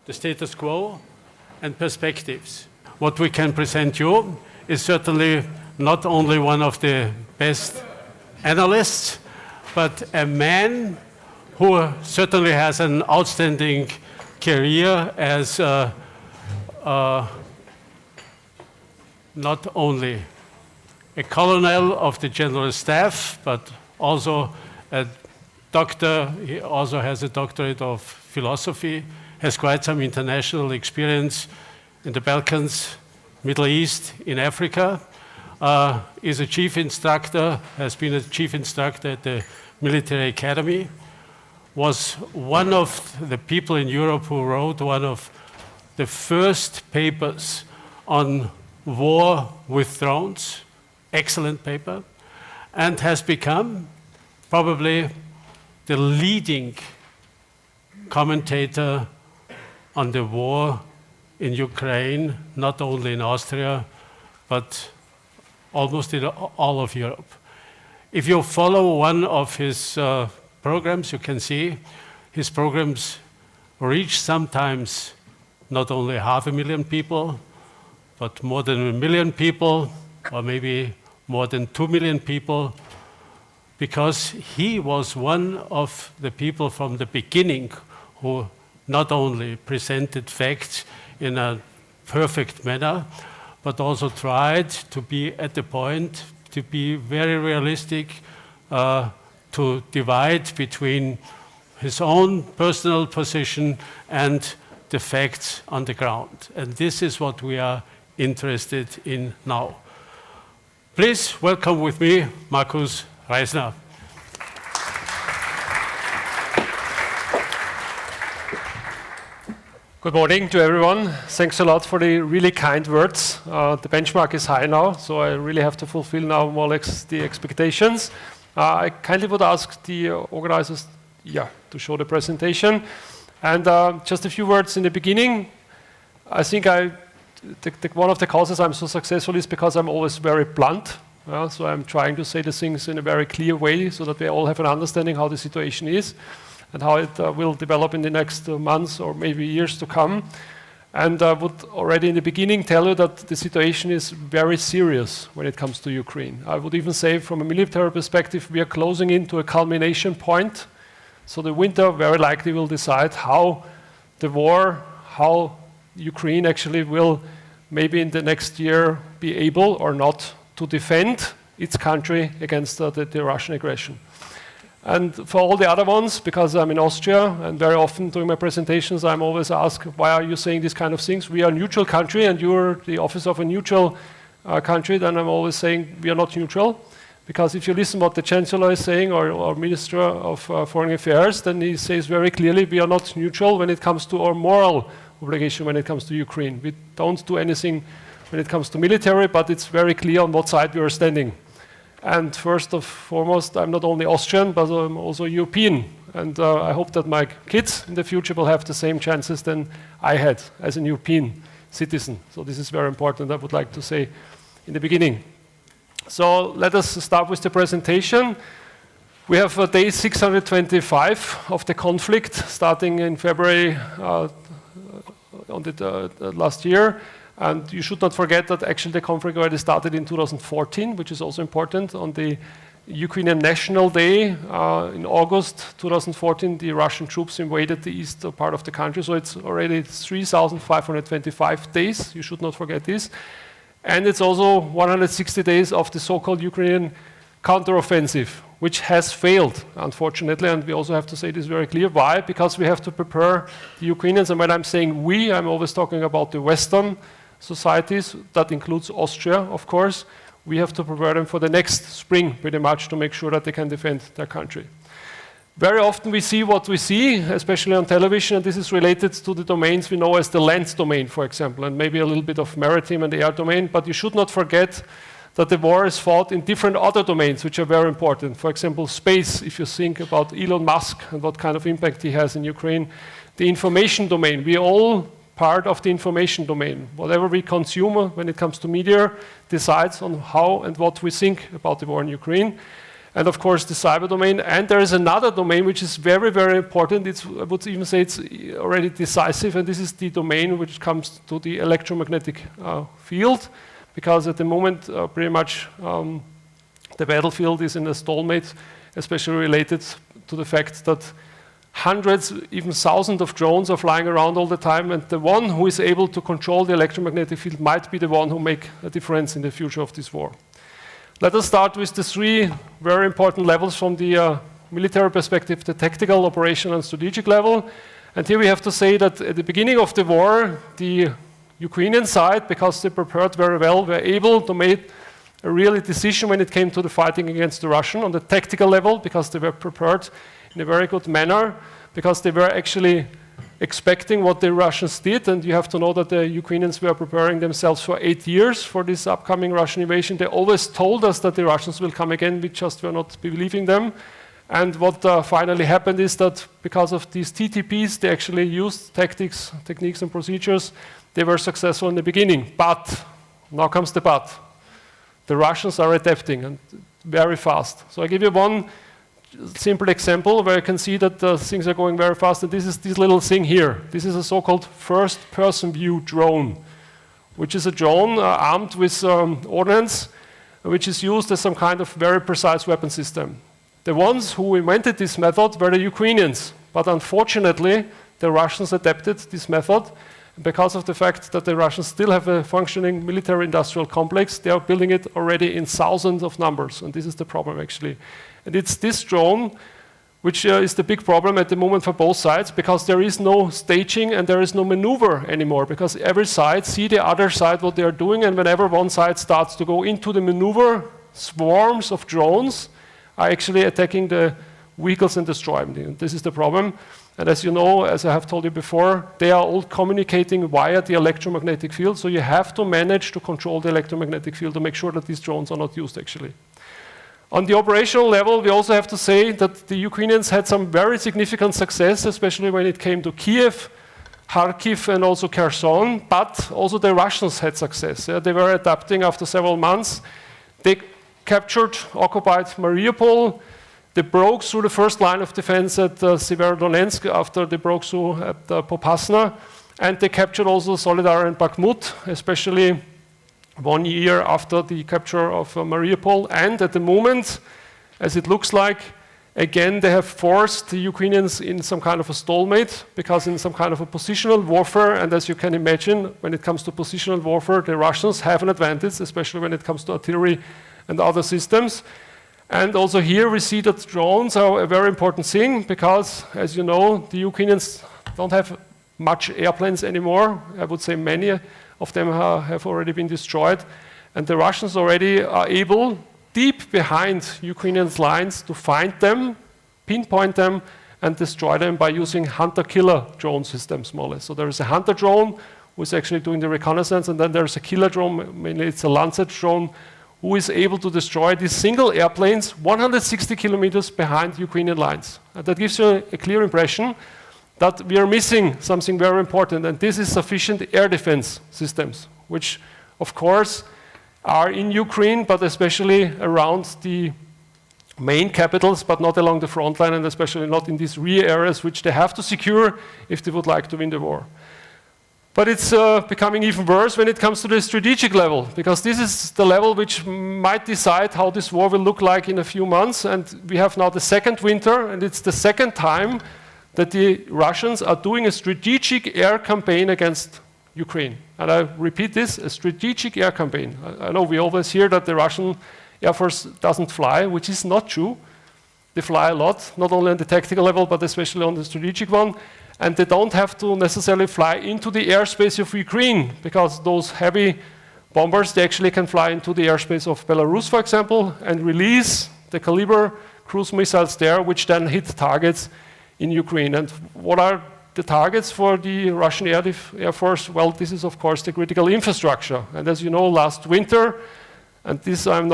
the status quo, and perspectives. What we can present you is certainly not only one of the best analysts, but a man who certainly has an outstanding career as not only a colonel of the general staff, but also a doctor. He also has a doctorate of philosophy, has quite some international experience in the Balkans, Middle East, in Africa, is a chief instructor, has been a chief instructor at the Military Academy, was one of the people in Europe who wrote one of the first papers on war with drones, excellent paper, and has become probably the leading commentator on the war in Ukraine, not only in Austria, but almost in all of Europe. If you follow one of his programs, you can see his programs reach sometimes not only 500,000 people, but more than 1 million people, or maybe more than 2 million people, because he was one of the people from the beginning who not only presented facts in a perfect manner, but also tried to be at the point, to be very realistic, to divide between his own personal position and the facts on the ground. And this is what we are interested in now. Please welcome with me Markus Reisner. Good morning to everyone. Thanks a lot for the really kind words. The benchmark is high now, so I really have to fulfill now more or less the expectations. I kindly would ask the organizers to show the presentation. And just a few words in the beginning. I think one of the causes I'm so successful is because I'm always very blunt. So I'm trying to say the things in a very clear way so that we all have an understanding how the situation is and how it will develop in the next months or maybe years to come. And I would already in the beginning tell you that the situation is very serious when it comes to Ukraine. I would even say from a military perspective, we are closing into a culmination point. So the winter very likely will decide how the war, how Ukraine actually will maybe in the next year be able or not to defend its country against the Russian aggression. And for all the other ones, because I'm in Austria, and very often during my presentations, I'm always asked, why are you saying these kind of things? We are a neutral country, and you're the office of a neutral country. Then I'm always saying, we are not neutral. Because if you listen what the Chancellor is saying, or Minister of Foreign Affairs, then he says very clearly, we are not neutral when it comes to our moral obligation when it comes to Ukraine. We don't do anything when it comes to military, but it's very clear on what side we are standing. And first and foremost, I'm not only Austrian, but I'm also European. And I hope that my kids in the future will have the same chances than I had as a European citizen. So this is very important, I would like to say in the beginning. So let us start with the presentation. We have day 625 of the conflict, starting in February on the last year. And you should not forget that actually the conflict already started in 2014, which is also important. On the Ukrainian National Day in August 2014, the Russian troops invaded the eastern part of the country. So it's already 3,525 days. You should not forget this. And it's also 160 days of the so-called Ukrainian counteroffensive, which has failed, unfortunately. And we also have to say this very clear. Why? Because we have to prepare the Ukrainians. And when I'm saying we, I'm always talking about the Western societies. That includes Austria, of course. We have to prepare them for the next spring, pretty much, to make sure that they can defend their country. Very often we see what we see, especially on television, and this is related to the domains we know as the land domain, for example, and maybe a little bit of maritime and air domain, but you should not forget that the war is fought in different other domains, which are very important. For example, space, if you think about Elon Musk and what kind of impact he has in Ukraine. The information domain, we all part of the information domain. Whatever we consume when it comes to media decides on how and what we think about the war in Ukraine. and of course the cyber domain. And there is another domain which is very, very important. I would even say it's already decisive, and this is the domain which comes to the electromagnetic field, because at the moment pretty much the battlefield is in a stalemate, especially related to the fact that hundreds, even thousands of drones are flying around all the time, and the one who is able to control the electromagnetic field might be the one who make a difference in the future of this war. Let us start with the three very important levels from the military perspective: the tactical, operational, and strategic level. And here we have to say that at the beginning of the war, the Ukrainian side, because they prepared very well, were able to make a real decision when it came to the fighting against the Russian on the tactical level, because they were prepared in a very good manner, because they were actually expecting what the Russians did. And you have to know that the Ukrainians were preparing themselves for 8 years for this upcoming Russian invasion. They always told us that the Russians will come again. We just were not believing them. And what finally happened is that because of these TTPs, they actually used techniques and procedures. They were successful in the beginning. But, now comes the but. The Russians are adapting, and very fast. So I give you one simple example where you can see that things are going very fast, and this is this little thing here. This is a so-called first-person view drone, which is a drone armed with ordnance, which is used as some kind of very precise weapon system. The ones who invented this method were the Ukrainians, but unfortunately, the Russians adapted this method. Because of the fact that the Russians still have a functioning military-industrial complex, they are building it already in thousands of numbers, and this is the problem actually. And it's this drone which is the big problem at the moment for both sides, because there is no staging and there is no maneuver anymore, because every side see the other side what they are doing, and whenever one side starts to go into the maneuver, swarms of drones are actually attacking the vehicles and destroying them. This is the problem. And as you know, as I have told you before, they are all communicating via the electromagnetic field, so you have to manage to control the electromagnetic field to make sure that these drones are not used actually. On the operational level, we also have to say that the Ukrainians had some very significant success, especially when it came to Kiev, Kharkiv, and also Kherson, but also the Russians had success. Yeah? They were adapting after several months. They captured, occupied Mariupol. They broke through the first line of defense at Severodonetsk after they broke through at Popasna, and they captured also Solidar and Bakhmut, especially 1 year after the capture of Mariupol. And at the moment, as it looks like, again they have forced the Ukrainians in some kind of a stalemate, because in some kind of a positional warfare, and as you can imagine, when it comes to positional warfare, the Russians have an advantage, especially when it comes to artillery and other systems. And also here we see that drones are a very important thing, because, as you know, the Ukrainians don't have much airplanes anymore. I would say many of them have already been destroyed. And the Russians already are able, deep behind Ukrainian lines, to find them, pinpoint them, and destroy them by using hunter-killer drone systems, more or less. So there is a hunter drone who is actually doing the reconnaissance, and then there's a killer drone, mainly it's a Lancet drone, who is able to destroy these single airplanes 160 kilometers behind Ukrainian lines. And that gives you a clear impression that we are missing something very important, and this is sufficient air defense systems, which of course are in Ukraine, but especially around the main capitals, but not along the front line, and especially not in these rear areas, which they have to secure if they would like to win the war. But it's becoming even worse when it comes to the strategic level, because this is the level which might decide how this war will look like in a few months. And we have now the second winter, and it's the second time that the Russians are doing a strategic air campaign against Ukraine. And I repeat this, a strategic air campaign. I know we always hear that the Russian Air Force doesn't fly, which is not true. They fly a lot, not only on the tactical level, but especially on the strategic one. And they don't have to necessarily fly into the airspace of Ukraine, because those heavy bombers, they actually can fly into the airspace of Belarus, for example, and release the Kaliber cruise missiles there, which then hit targets in Ukraine. And what are the targets for the Russian Air Force? Well, this is, of course, the critical infrastructure. And as you know, last winter, and this I'm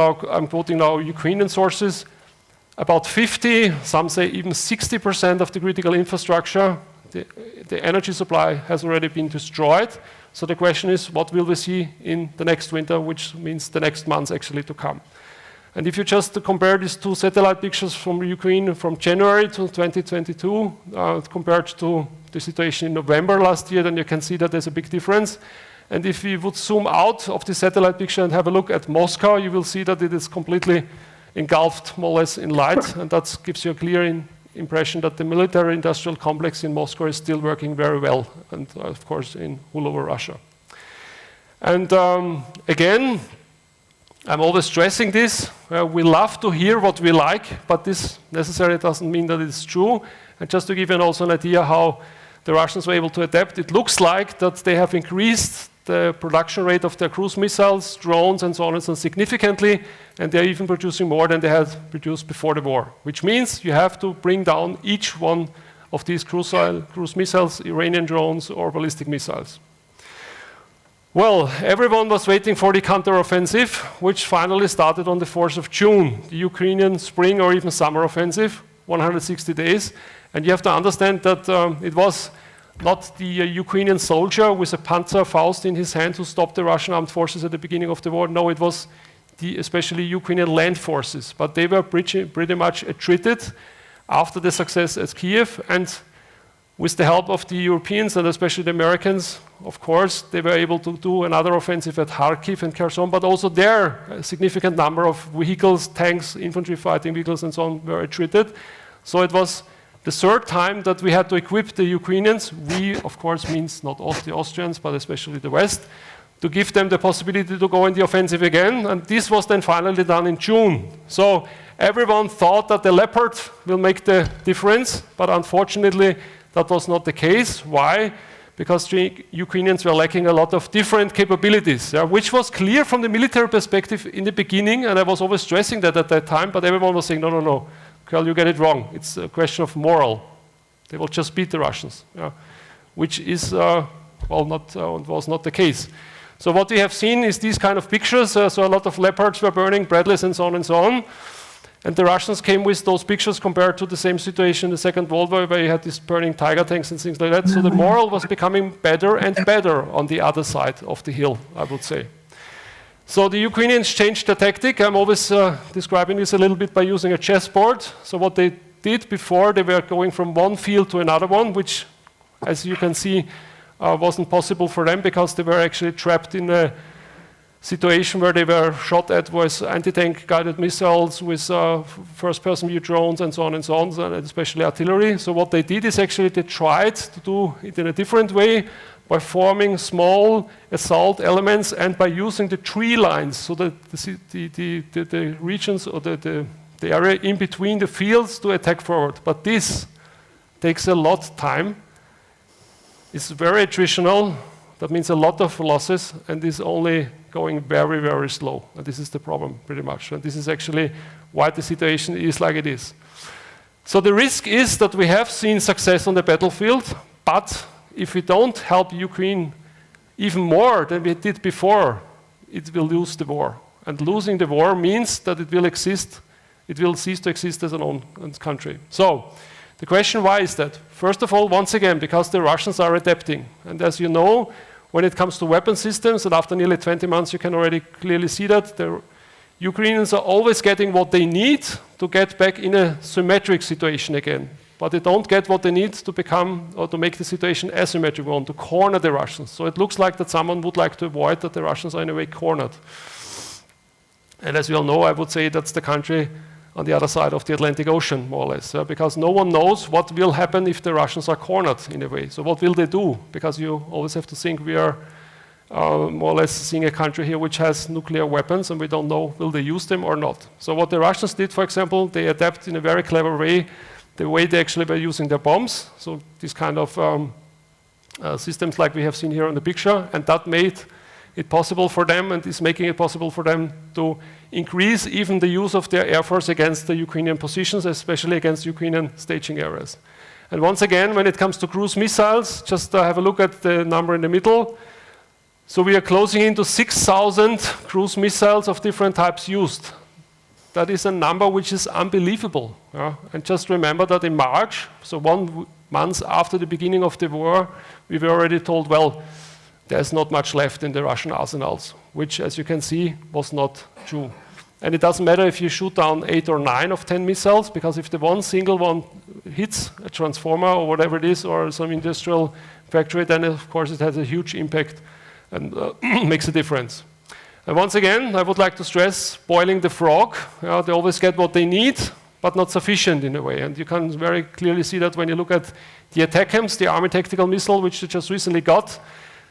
quoting now Ukrainian sources, about 50, some say even 60% of the critical infrastructure, the energy supply has already been destroyed. So the question is, what will we see in the next winter, which means the next months actually to come. And if you just compare these two satellite pictures from Ukraine from January to 2022, compared to the situation in November last year, then you can see that there's a big difference. And if we would zoom out of the satellite picture and have a look at Moscow, you will see that it is completely engulfed more or less in light, and that gives you a clear impression that the military-industrial complex in Moscow is still working very well, and of course in all over Russia. And again, I'm always stressing this. We love to hear what we like, but this necessarily doesn't mean that it's true. And just to give you also an idea how the Russians were able to adapt, it looks like that they have increased the production rate of their cruise missiles, drones, and so on and so on significantly, and they're even producing more than they had produced before the war, which means you have to bring down each one of these cruise missiles, Iranian drones, or ballistic missiles. Well, everyone was waiting for the counteroffensive, which finally started on the 4th of June, the Ukrainian spring or even summer offensive, 160 days. And you have to understand that it was not the Ukrainian soldier with a Panzerfaust in his hand who stopped the Russian armed forces at the beginning of the war. No, it was especially Ukrainian land forces. But they were pretty much retreated after the success at Kiev. And with the help of the Europeans and especially the Americans, of course, they were able to do another offensive at Kharkiv and Kherson, but also there, a significant number of vehicles, tanks, infantry fighting vehicles, and so on were retreated. So it was the third time that we had to equip the Ukrainians, we, of course, means not all the Austrians, but especially the West, to give them the possibility to go in the offensive again, and this was then finally done in June. So everyone thought that the Leopard will make the difference, but unfortunately, that was not the case. Why? Because the Ukrainians were lacking a lot of different capabilities, which was clear from the military perspective in the beginning, and I was always stressing that at that time, but everyone was saying, no, no, no, Carl, you get it wrong. It's a question of moral. They will just beat the Russians, which is, was not the case. So what we have seen is these kind of pictures. So a lot of Leopards were burning, Bradleys, and so on and so on. And the Russians came with those pictures compared to the same situation in the Second World War, where you had these burning Tiger tanks and things like that. So the moral was becoming better and better on the other side of the hill, I would say. So the Ukrainians changed their tactic. I'm always describing this a little bit by using a chessboard. So what they did before, they were going from one field to another one, which, as you can see, wasn't possible for them because they were actually trapped in a situation where they were shot at with anti-tank guided missiles, with first-person view drones, and so on, and especially artillery. So what they did is actually they tried to do it in a different way by forming small assault elements and by using the tree lines, so that the regions or the area in between the fields to attack forward. But this takes a lot of time. It's very attritional. That means a lot of losses, and is only going very, very slow. And this is the problem, pretty much. And this is actually why the situation is like it is. So the risk is that we have seen success on the battlefield, but if we don't help Ukraine even more than we did before, it will lose the war. And losing the war means that it will cease to exist as an own country. So the question, why is that? First of all, once again, because the Russians are adapting. And as you know, when it comes to weapon systems, and after nearly 20 months, you can already clearly see that the Ukrainians are always getting what they need to get back in a symmetric situation again. But they don't get what they need to become, or to make the situation asymmetric one, to corner the Russians. So it looks like that someone would like to avoid that the Russians are in a way cornered. And as we all know, I would say that's the country on the other side of the Atlantic Ocean, more or less, because no one knows what will happen if the Russians are cornered in a way. So what will they do? Because you always have to think we are more or less seeing a country here which has nuclear weapons, and we don't know will they use them or not. So what the Russians did, for example, they adapt in a very clever way the way they actually were using their bombs. So these kind of systems like we have seen here on the picture, and that made it possible for them, and is making it possible for them to increase even the use of their air force against the Ukrainian positions, especially against Ukrainian staging areas. And once again, when it comes to cruise missiles, just have a look at the number in the middle. So we are closing into 6,000 cruise missiles of different types used. That is a number which is unbelievable. And just remember that in March, so 1 month after the beginning of the war, we were already told, well, there's not much left in the Russian arsenals, which, as you can see, was not true. And it doesn't matter if you shoot down 8 or 9 of 10 missiles, because if the one single one hits a transformer or whatever it is, or some industrial factory, then of course it has a huge impact and makes a difference. And once again, I would like to stress boiling the frog. They always get what they need, but not sufficient in a way. And you can very clearly see that when you look at the ATACMS, the Army Tactical Missile, which they just recently got.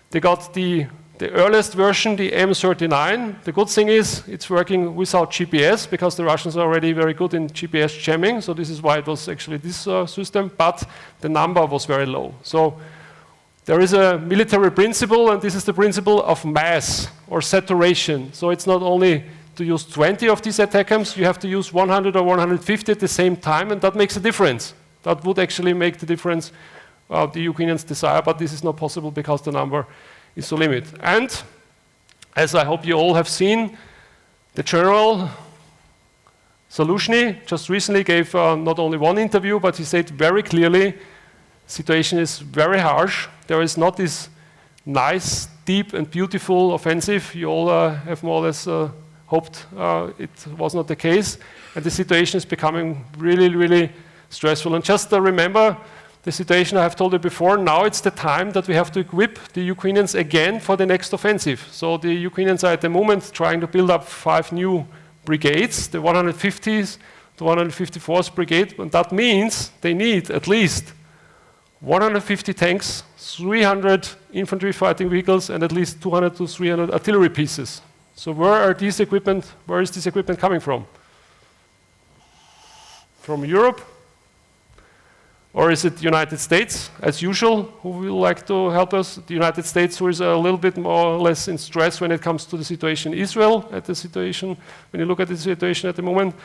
They got the earliest version, the M39. The good thing is it's working without GPS, because the Russians are already very good in GPS jamming. So this is why it was actually this system, but the number was very low. So there is a military principle, and this is the principle of mass or saturation. So it's not only to use 20 of these ATACMS, you have to use 100 or 150 at the same time, and that makes a difference. That would actually make the difference the Ukrainians desire, but this is not possible because the number is so limited. And as I hope you all have seen, the General Zaluzhny just recently gave not only one interview, but he said very clearly, situation is very harsh. There is not this nice, deep and beautiful offensive you all have more or less hoped it was not the case. And the situation is becoming really, really stressful. And just remember the situation I have told you before. Now it's the time that we have to equip the Ukrainians again for the next offensive. So the Ukrainians are at the moment trying to build up 5 new brigades, the 150th, the 154th Brigade, and that means they need at least 150 tanks, 300 infantry fighting vehicles, and at least 200 to 300 artillery pieces. So where is this equipment coming from? From Europe? Or is it the United States, as usual, who will like to help us? The United States, who is a little bit more or less in stress when it comes to the situation in Israel, when you look at the situation at the moment.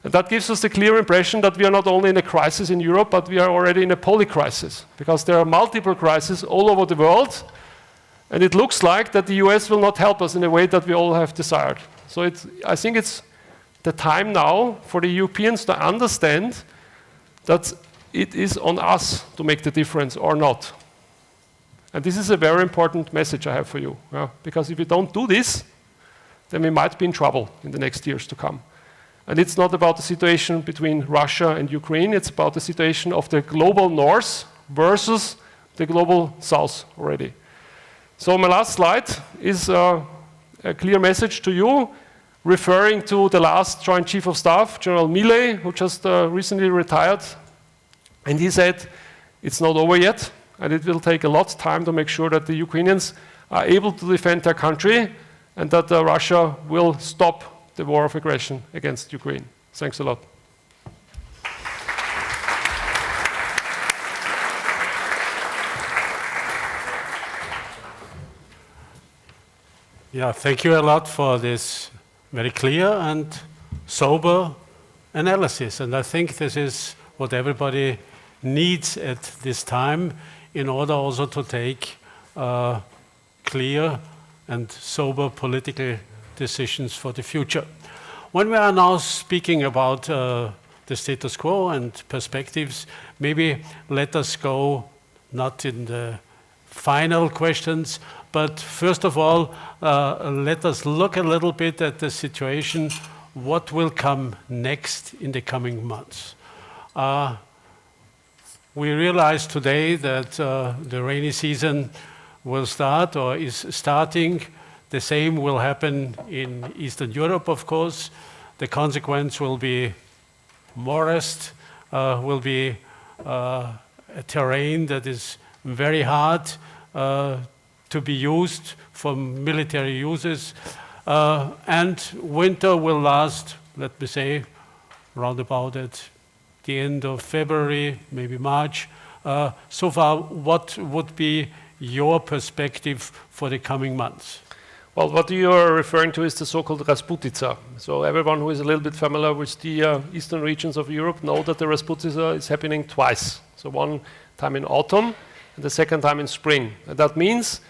And that gives us the clear impression that we are not only in a crisis in Europe, but we are already in a polycrisis, because there are multiple crises all over the world, and it looks like that the US will not help us in a way that we all have desired. So I think it's the time now for the Europeans to understand that it is on us to make the difference or not. And this is a very important message I have for you, because if we don't do this, then we might be in trouble in the next years to come. And it's not about the situation between Russia and Ukraine, it's about the situation of the global north versus the global south already. So my last slide is a clear message to you, referring to the last Joint Chief of Staff, General Milley, who just recently retired. And he said, it's not over yet, and it will take a lot of time to make sure that the Ukrainians are able to defend their country, and that Russia will stop the war of aggression against Ukraine. Thanks a lot. Yeah, thank you a lot for this very clear and sober analysis. And I think this is what everybody needs at this time in order also to take clear and sober political decisions for the future. When we are now speaking about the status quo and perspectives, maybe let us go not in the final questions, but first of all, let us look a little bit at the situation, what will come next in the coming months. We realize today that the rainy season will start or is starting. The same will happen in Eastern Europe, of course. The consequence will be forest, will be a terrain that is very hard to be used for military uses. And winter will last, let me say, round about at the end of February, maybe March. So far, what would be your perspective for the coming months? Well, what you are referring to is the so-called Rasputitsa. So everyone who is a little bit familiar with the eastern regions of Europe know that the Rasputitsa is happening twice. So one time in autumn and the second time in spring. And that means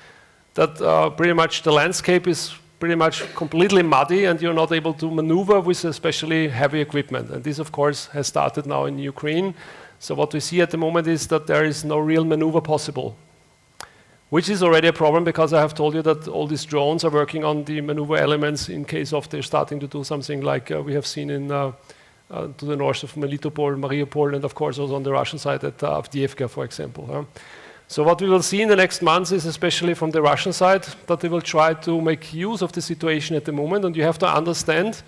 that pretty much the landscape is pretty much completely muddy and you're not able to maneuver with especially heavy equipment. And this, of course, has started now in Ukraine. So what we see at the moment is that there is no real maneuver possible. which is already a problem because I have told you that all these drones are working on the maneuver elements in case of they're starting to do something like we have seen in to the north of Melitopol, Mariupol, and of course also on the Russian side at Avdiivka, for example. So what we will see in the next months is, especially from the Russian side, that they will try to make use of the situation at the moment. And you have to understand,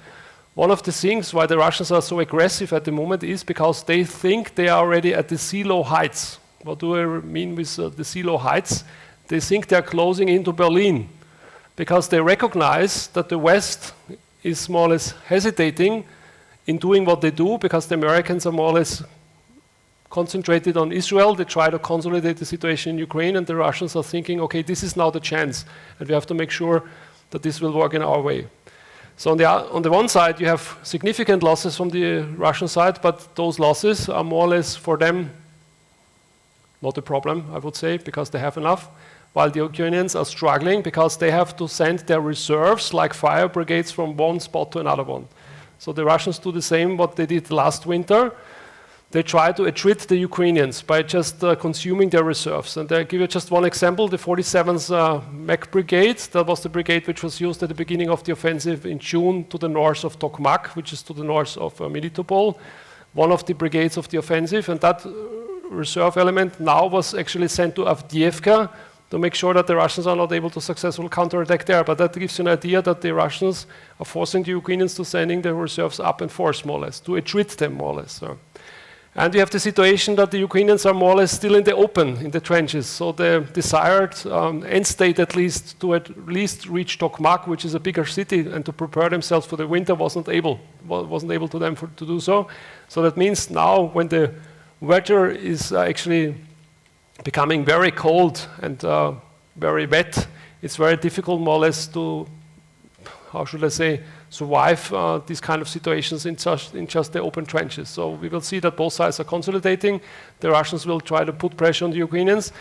one of the things why the Russians are so aggressive at the moment is because they think they are already at the sea-low heights. What do I mean with the sea-low heights? They think they are closing into Berlin because they recognize that the West is more or less hesitating in doing what they do because the Americans are more or less concentrated on Israel. They try to consolidate the situation in Ukraine, and the Russians are thinking, okay, this is now the chance, and we have to make sure that this will work in our way. So on the one side, you have significant losses from the Russian side, but those losses are more or less for them not a problem, I would say, because they have enough, while the Ukrainians are struggling because they have to send their reserves like fire brigades from one spot to another one. So the Russians do the same what they did last winter. They try to attrit the Ukrainians by just consuming their reserves. And I give you just one example, the 47th Mech Brigade, that was the brigade which was used at the beginning of the offensive in June to the north of Tokmak, which is to the north of Melitopol, one of the brigades of the offensive, and that reserve element now was actually sent to Avdiivka to make sure that the Russians are not able to successfully counterattack there. But that gives you an idea that the Russians are forcing the Ukrainians to sending their reserves up in force, more or less, to attrit them, more or less. So. And we have the situation that the Ukrainians are more or less still in the open, in the trenches. So the desired end state, at least reach Tokmak, which is a bigger city, and to prepare themselves for the winter wasn't able to them to do so. So that means now when the weather is actually becoming very cold and very wet, it's very difficult more or less to, how should I say, survive these kind of situations in just the open trenches. So we will see that both sides are consolidating. The Russians will try to put pressure on the Ukrainians.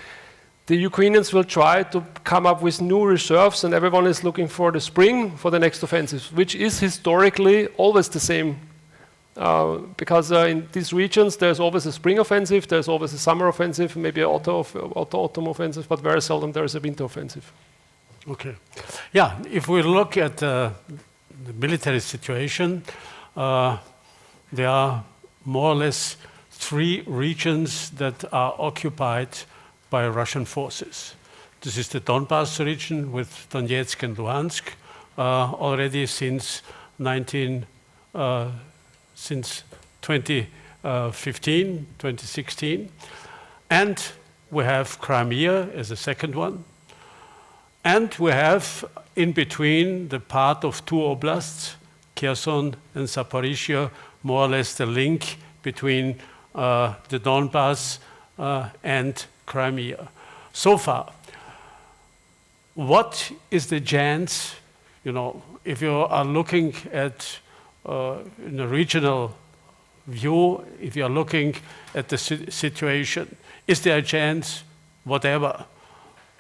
The Ukrainians will try to come up with new reserves, and everyone is looking for the spring for the next offensive, which is historically always the same. Because in these regions there's always a spring offensive, there's always a summer offensive, maybe an autumn offensive, but very seldom there is a winter offensive. Okay. Yeah, if we look at the military situation, there are more or less 3 regions that are occupied by Russian forces. This is the Donbas region with Donetsk and Luhansk, already since 2015, 2016. And we have Crimea as a second one. And we have in between the part of 2 oblasts, Kherson and Zaporizhia, more or less the link between the Donbas and Crimea. So far, what is the chance, if you are looking at in a regional view, if you are looking at the situation, is there a chance, whatever,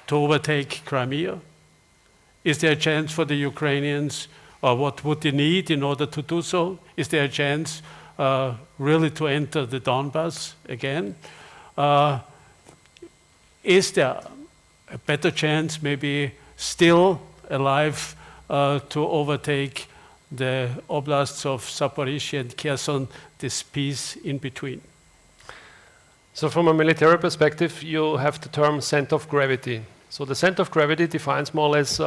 to overtake Crimea? Is there a chance for the Ukrainians, or what would they need in order to do so? Is there a chance really to enter the Donbas again? Is there a better chance, maybe still alive, to overtake the oblasts of Zaporizhia and Kherson, this piece in between? So from a military perspective, you have the term center of gravity. So the center of gravity defines more or less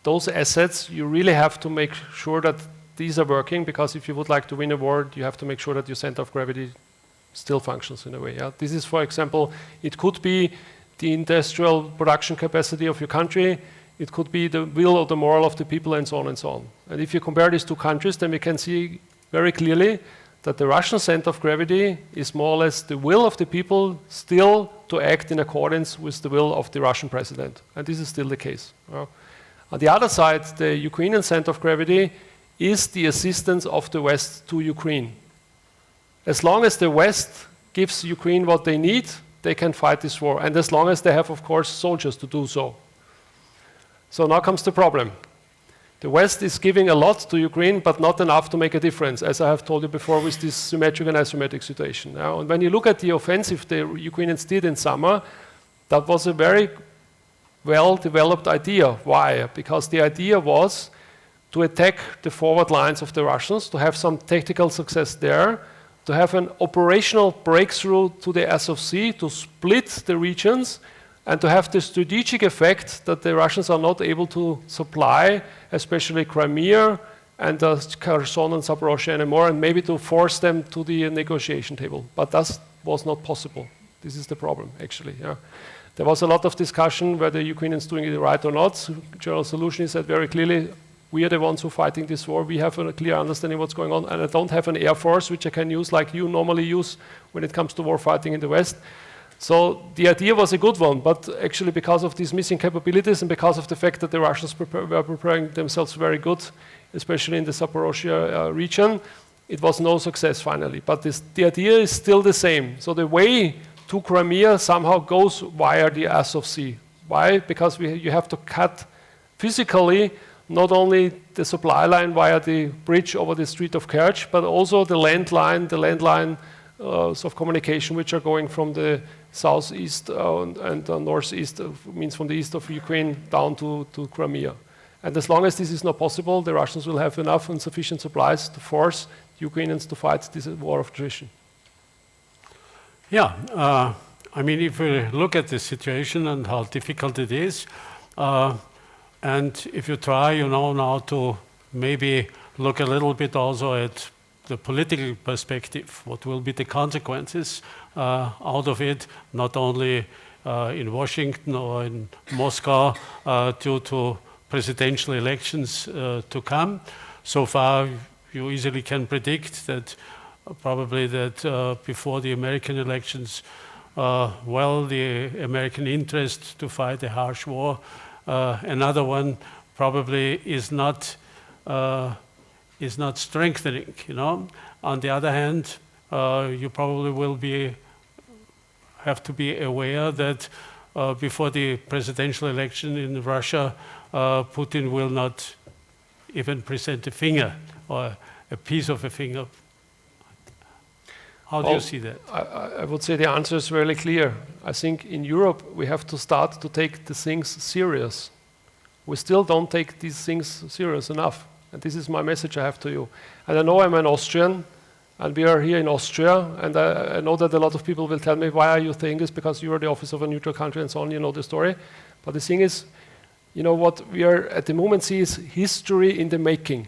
those assets. You really have to make sure that these are working, because if you would like to win a war, you have to make sure that your center of gravity still functions in a way. Yeah? This is, for example, it could be the industrial production capacity of your country, it could be the will or the moral of the people, and so on and so on. And if you compare these 2 countries, then we can see very clearly that the Russian center of gravity is more or less the will of the people still to act in accordance with the will of the Russian president. And this is still the case. On the other side, the Ukrainian center of gravity is the assistance of the West to Ukraine. As long as the West gives Ukraine what they need, they can fight this war. And as long as they have, of course, soldiers to do so. So now comes the problem. The West is giving a lot to Ukraine, but not enough to make a difference, as I have told you before with this symmetric and asymmetric situation. Now, and when you look at the offensive the Ukrainians did in summer, that was a very well-developed idea. Why? Because the idea was to attack the forward lines of the Russians, to have some tactical success there, to have an operational breakthrough to the Azov Sea, to split the regions, and to have the strategic effect that the Russians are not able to supply, especially Crimea and Kherson and Zaporozhye anymore, and maybe to force them to the negotiation table. But that was not possible. This is the problem, actually. Yeah. There was a lot of discussion whether the Ukrainians doing it right or not. General solution is that very clearly, we are the ones who are fighting this war. We have a clear understanding of what's going on, and I don't have an air force which I can use like you normally use when it comes to war fighting in the West. So the idea was a good one, but actually because of these missing capabilities and because of the fact that the Russians were preparing themselves very good, especially in the Zaporozhye region, it was no success finally. But the idea is still the same. So the way to Crimea somehow goes via the Azov Sea. Why? Because you have to cut physically not only the supply line via the bridge over the Strait of Kerch, but also the landline of communication which are going from the southeast and northeast, means from the east of Ukraine down to Crimea. And as long as this is not possible, the Russians will have enough and sufficient supplies to force the Ukrainians to fight this war of attrition. Yeah, I mean, if we look at the situation and how difficult it is, and if you try, now to maybe look a little bit also at the political perspective, what will be the consequences out of it, not only in Washington or in Moscow due to presidential elections to come. So far, you easily can predict that probably that before the American elections, the American interest to fight a harsh war, another one probably is not strengthening. On the other hand, you probably will have to be aware that before the presidential election in Russia, Putin will not even present a finger or a piece of a finger. How do you see that? I would say the answer is really clear. I think in Europe we have to start to take the things serious. We still don't take these things serious enough. And this is my message I have to you. And I know I'm an Austrian, and we are here in Austria, and I know that a lot of people will tell me, why are you saying this? Because you are the office of a neutral country and so on, you know the story. But the thing is, what we are at the moment see is history in the making.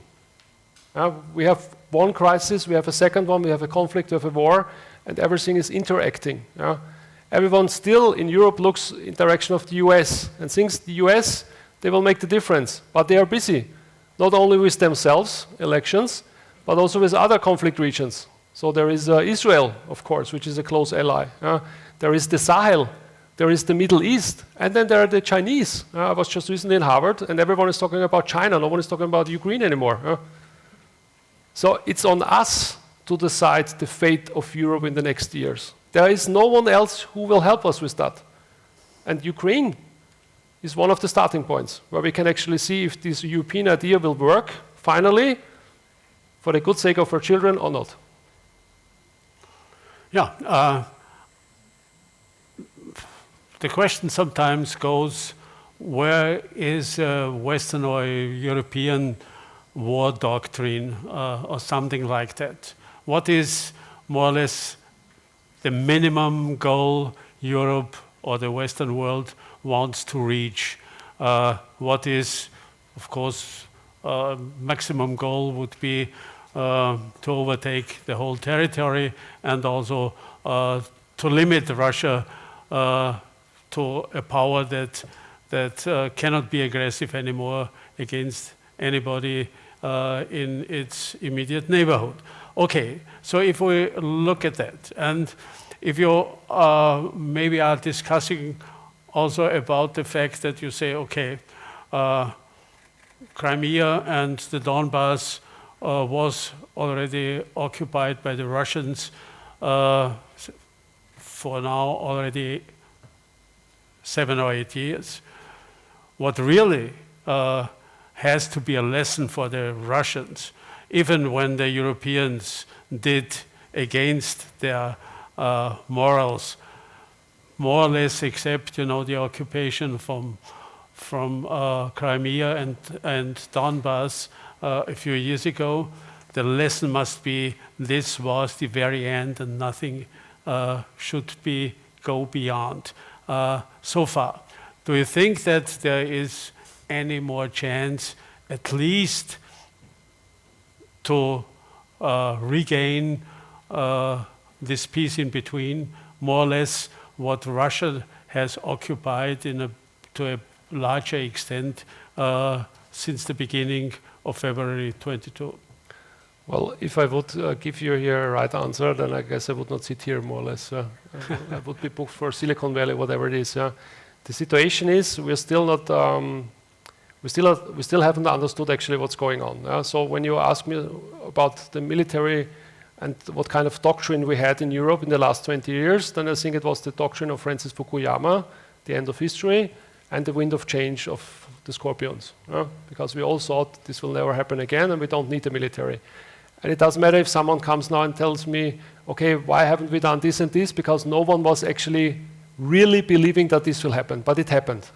We have one crisis, we have a second one, we have a conflict, we have a war, and everything is interacting. Everyone still in Europe looks in direction of the US, and thinks the US, they will make the difference, but they are busy, not only with themselves, elections, but also with other conflict regions. So there is Israel, of course, which is a close ally. There is the Sahel, there is the Middle East, and then there are the Chinese. I was just recently in Harvard, and everyone is talking about China, no one is talking about Ukraine anymore. So it's on us to decide the fate of Europe in the next years. There is no one else who will help us with that. And Ukraine is one of the starting points where we can actually see if this European idea will work, finally, for the good sake of our children or not. Yeah. The question sometimes goes, where is Western or European war doctrine or something like that? What is more or less the minimum goal Europe or the Western world wants to reach? What is, of course, maximum goal would be to overtake the whole territory and also to limit Russia to a power that cannot be aggressive anymore against anybody in its immediate neighborhood. Okay, so if we look at that, and if you maybe are discussing also about the fact that you say, okay, Crimea and the Donbass was already occupied by the Russians for now already 7 or 8 years. What really has to be a lesson for the Russians, even when the Europeans did against their morals, more or less accept, the occupation from from Crimea and Donbass a few years ago. The lesson must be this was the very end and nothing should go beyond so far. Do you think that there is any more chance at least to regain this peace in between, more or less what Russia has occupied to a larger extent since the beginning of February 22? Well, if I would give you here a right answer, then I guess I would not sit here more or less. I would be booked for Silicon Valley, whatever it is. The situation is we're still not, we still haven't understood actually what's going on. So when you ask me about the military and what kind of doctrine we had in Europe in the last 20 years, then I think it was the doctrine of Francis Fukuyama, the end of history, and the wind of change of the Scorpions. Because we all thought this will never happen again and we don't need the military. And it doesn't matter if someone comes now and tells me, okay, why haven't we done this and this? Because no one was actually really believing that this will happen, but it happened.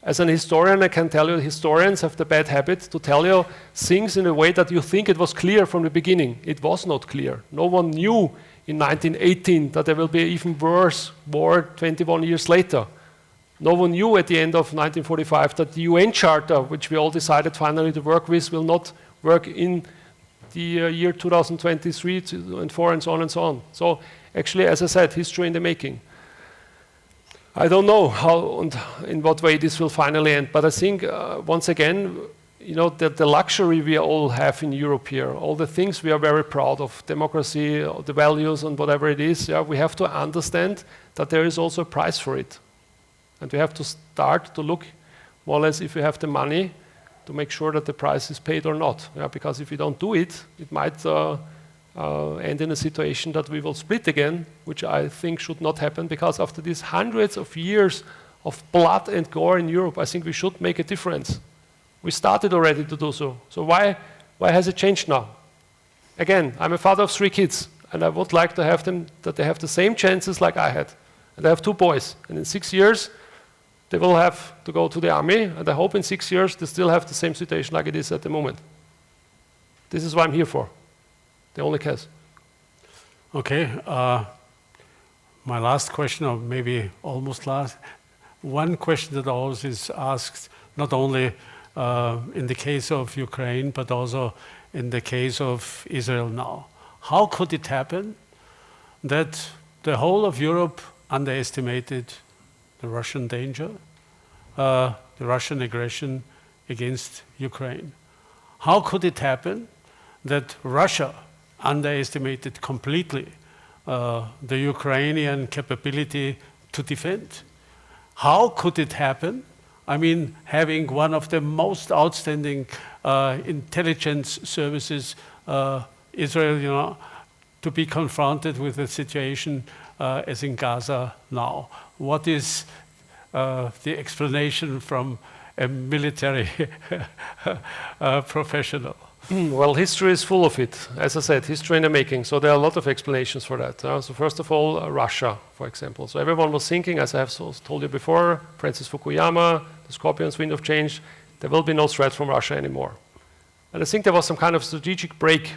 As an historian, I can tell you historians have the bad habit to tell you things in a way that you think it was clear from the beginning. It was not clear. No one knew in 1918 that there will be even worse war 21 years later. No one knew at the end of 1945 that the UN Charter, which we all decided finally to work with, will not work in the year 2023 and 4 and so on and so on. So actually, as I said, history in the making. I don't know how and in what way this will finally end, but I think once again, you know, the luxury we all have in Europe here, all the things we are very proud of, democracy, the values and whatever it is, we have to understand that there is also a price for it. And we have to start to look more or less if we have the money to make sure that the price is paid or not. Because if we don't do it, it might end in a situation that we will split again, which I think should not happen, because after these hundreds of years of blood and gore in Europe, I think we should make a difference. We started already to do so. So why has it changed now? Again, I'm a father of 3 kids, and I would like to have them, that they have the same chances like I had. And I have 2 boys, and in 6 years, they will have to go to the army, and I hope in 6 years they still have the same situation like it is at the moment. This is what I'm here for, the only case. Okay, my last question, or maybe almost last. One question that always is asked, not only in the case of Ukraine, but also in the case of Israel now. How could it happen that the whole of Europe underestimated the Russian danger, the Russian aggression against Ukraine? How could it happen that Russia underestimated completely the Ukrainian capability to defend? How could it happen? I mean, having one of the most outstanding intelligence services, Israel, you know, to be confronted with a situation as in Gaza now. What is the explanation from a military professional? Well, history is full of it. As I said, history in the making. So there are a lot of explanations for that. So first of all, Russia, for example. So everyone was thinking, as I have told you before, Francis Fukuyama, the Scorpions, wind of change, there will be no threat from Russia anymore. And I think there was some kind of strategic break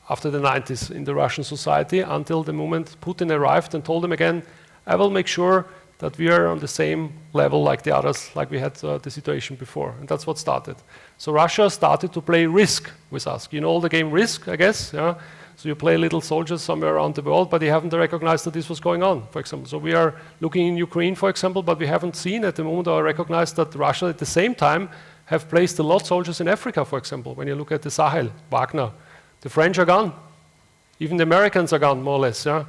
after the 90s in the Russian society until the moment Putin arrived and told them again, I will make sure that we are on the same level like the others, like we had the situation before. And that's what started. So Russia started to play Risk with us. You know all the game Risk, I guess? Yeah? So you play little soldiers somewhere around the world, but you haven't recognized that this was going on, for example. So we are looking in Ukraine, for example, but we haven't seen at the moment or recognized that Russia at the same time have placed a lot of soldiers in Africa, for example. When you look at the Sahel, Wagner, the French are gone. Even the Americans are gone, more or less. Yeah?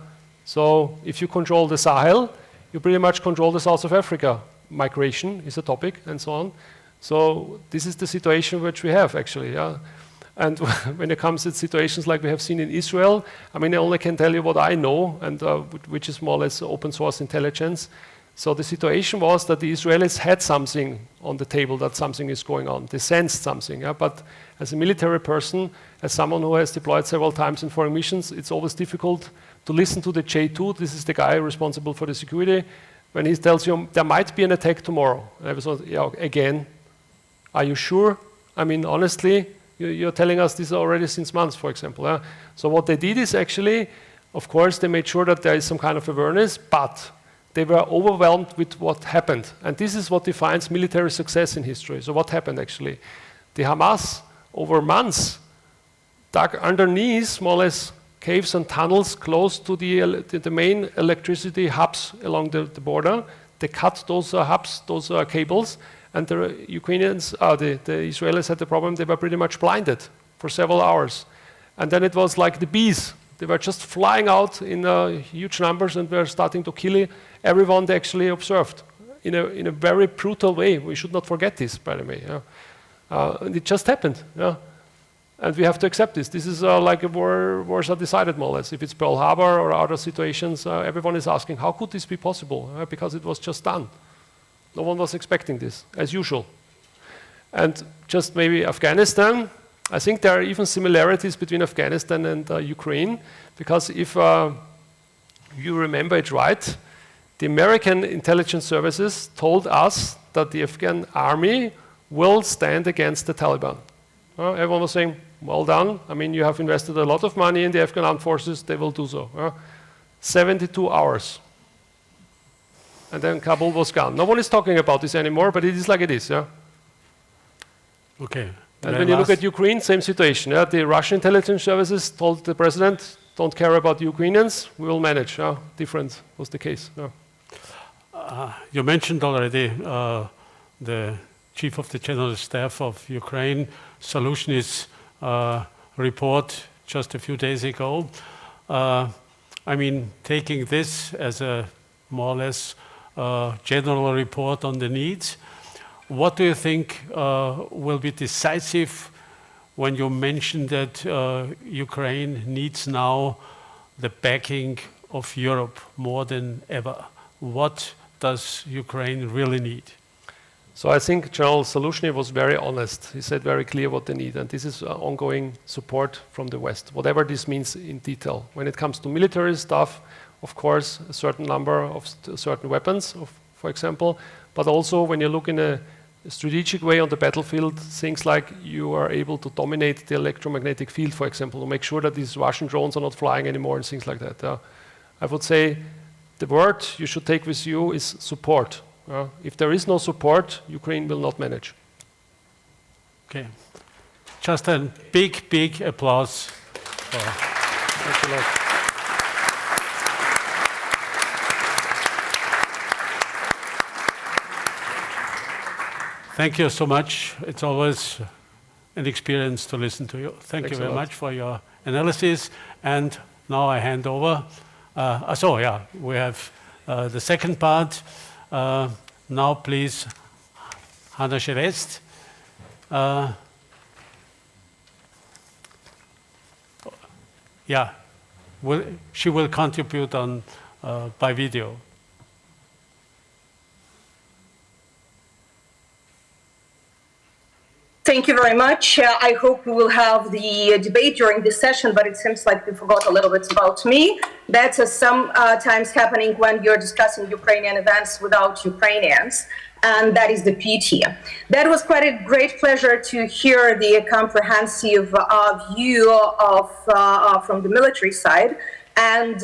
So if you control the Sahel, you pretty much control the south of Africa. Migration is a topic, and so on. So this is the situation which we have, actually. Yeah? And when it comes to situations like we have seen in Israel, I mean, I only can tell you what I know, and which is more or less open source intelligence. So the situation was that the Israelis had something on the table, that something is going on. They sensed something. Yeah? But as a military person, as someone who has deployed several times in foreign missions, it's always difficult to listen to the J2, this is the guy responsible for the security, when he tells you there might be an attack tomorrow. And I was like, yeah, again, are you sure? I mean, honestly, you're telling us this already since months, for example. Yeah? So what they did is actually, of course, they made sure that there is some kind of awareness, but they were overwhelmed with what happened. And this is what defines military success in history. So what happened actually? The Hamas, over months, dug underneath, more or less, caves and tunnels close to the main electricity hubs along the border. They cut those hubs, those cables, and the Ukrainians, the Israelis had the problem, they were pretty much blinded for several hours. And then it was like the bees. They were just flying out in huge numbers and were starting to kill everyone they actually observed in a very brutal way. We should not forget this, by the way. Yeah? And it just happened. Yeah? And we have to accept this. This is like a wars are decided more or less. If it's Pearl Harbor or other situations, everyone is asking, how could this be possible? Because it was just done. No one was expecting this, as usual. And just maybe Afghanistan, I think there are even similarities between Afghanistan and Ukraine, because if you remember it right, the American intelligence services told us that the Afghan army will stand against the Taliban. Everyone was saying, well done. I mean, you have invested a lot of money in the Afghan armed forces, they will do so. 72 hours. And then Kabul was gone. No one is talking about this anymore, but it is like it is. Yeah? Okay. And when you look at Ukraine, same situation. Yeah? The Russian intelligence services told the president, don't care about the Ukrainians, we will manage. Yeah? Different was the case. Yeah? You mentioned already the Chief of the General Staff of Ukraine, Solutionist report just a few days ago. I mean, taking this as a more or less general report on the needs, what do you think will be decisive when you mention that Ukraine needs now the backing of Europe more than ever? What does Ukraine really need? So I think General Solutionist was very honest. He said very clear what they need, and this is ongoing support from the West, whatever this means in detail. When it comes to military stuff, of course, a certain number of certain weapons, for example, but also when you look in a strategic way on the battlefield, things like you are able to dominate the electromagnetic field, for example, to make sure that these Russian drones are not flying anymore and things like that. I would say the word you should take with you is support. If there is no support, Ukraine will not manage. Okay. Just a big, big applause. Thanks a lot. Thank you so much. It's always an experience to listen to you. Thank you very much for your analysis. And now I hand over. We have the second part. Now, please, Hanna Shelest. She will contribute on by video. Thank you very much. I hope we will have the debate during this session, but it seems like we forgot a little bit about me. That's sometimes happening when you're discussing Ukrainian events without Ukrainians, and that is the pity. That was quite a great pleasure to hear the comprehensive view from the military side. And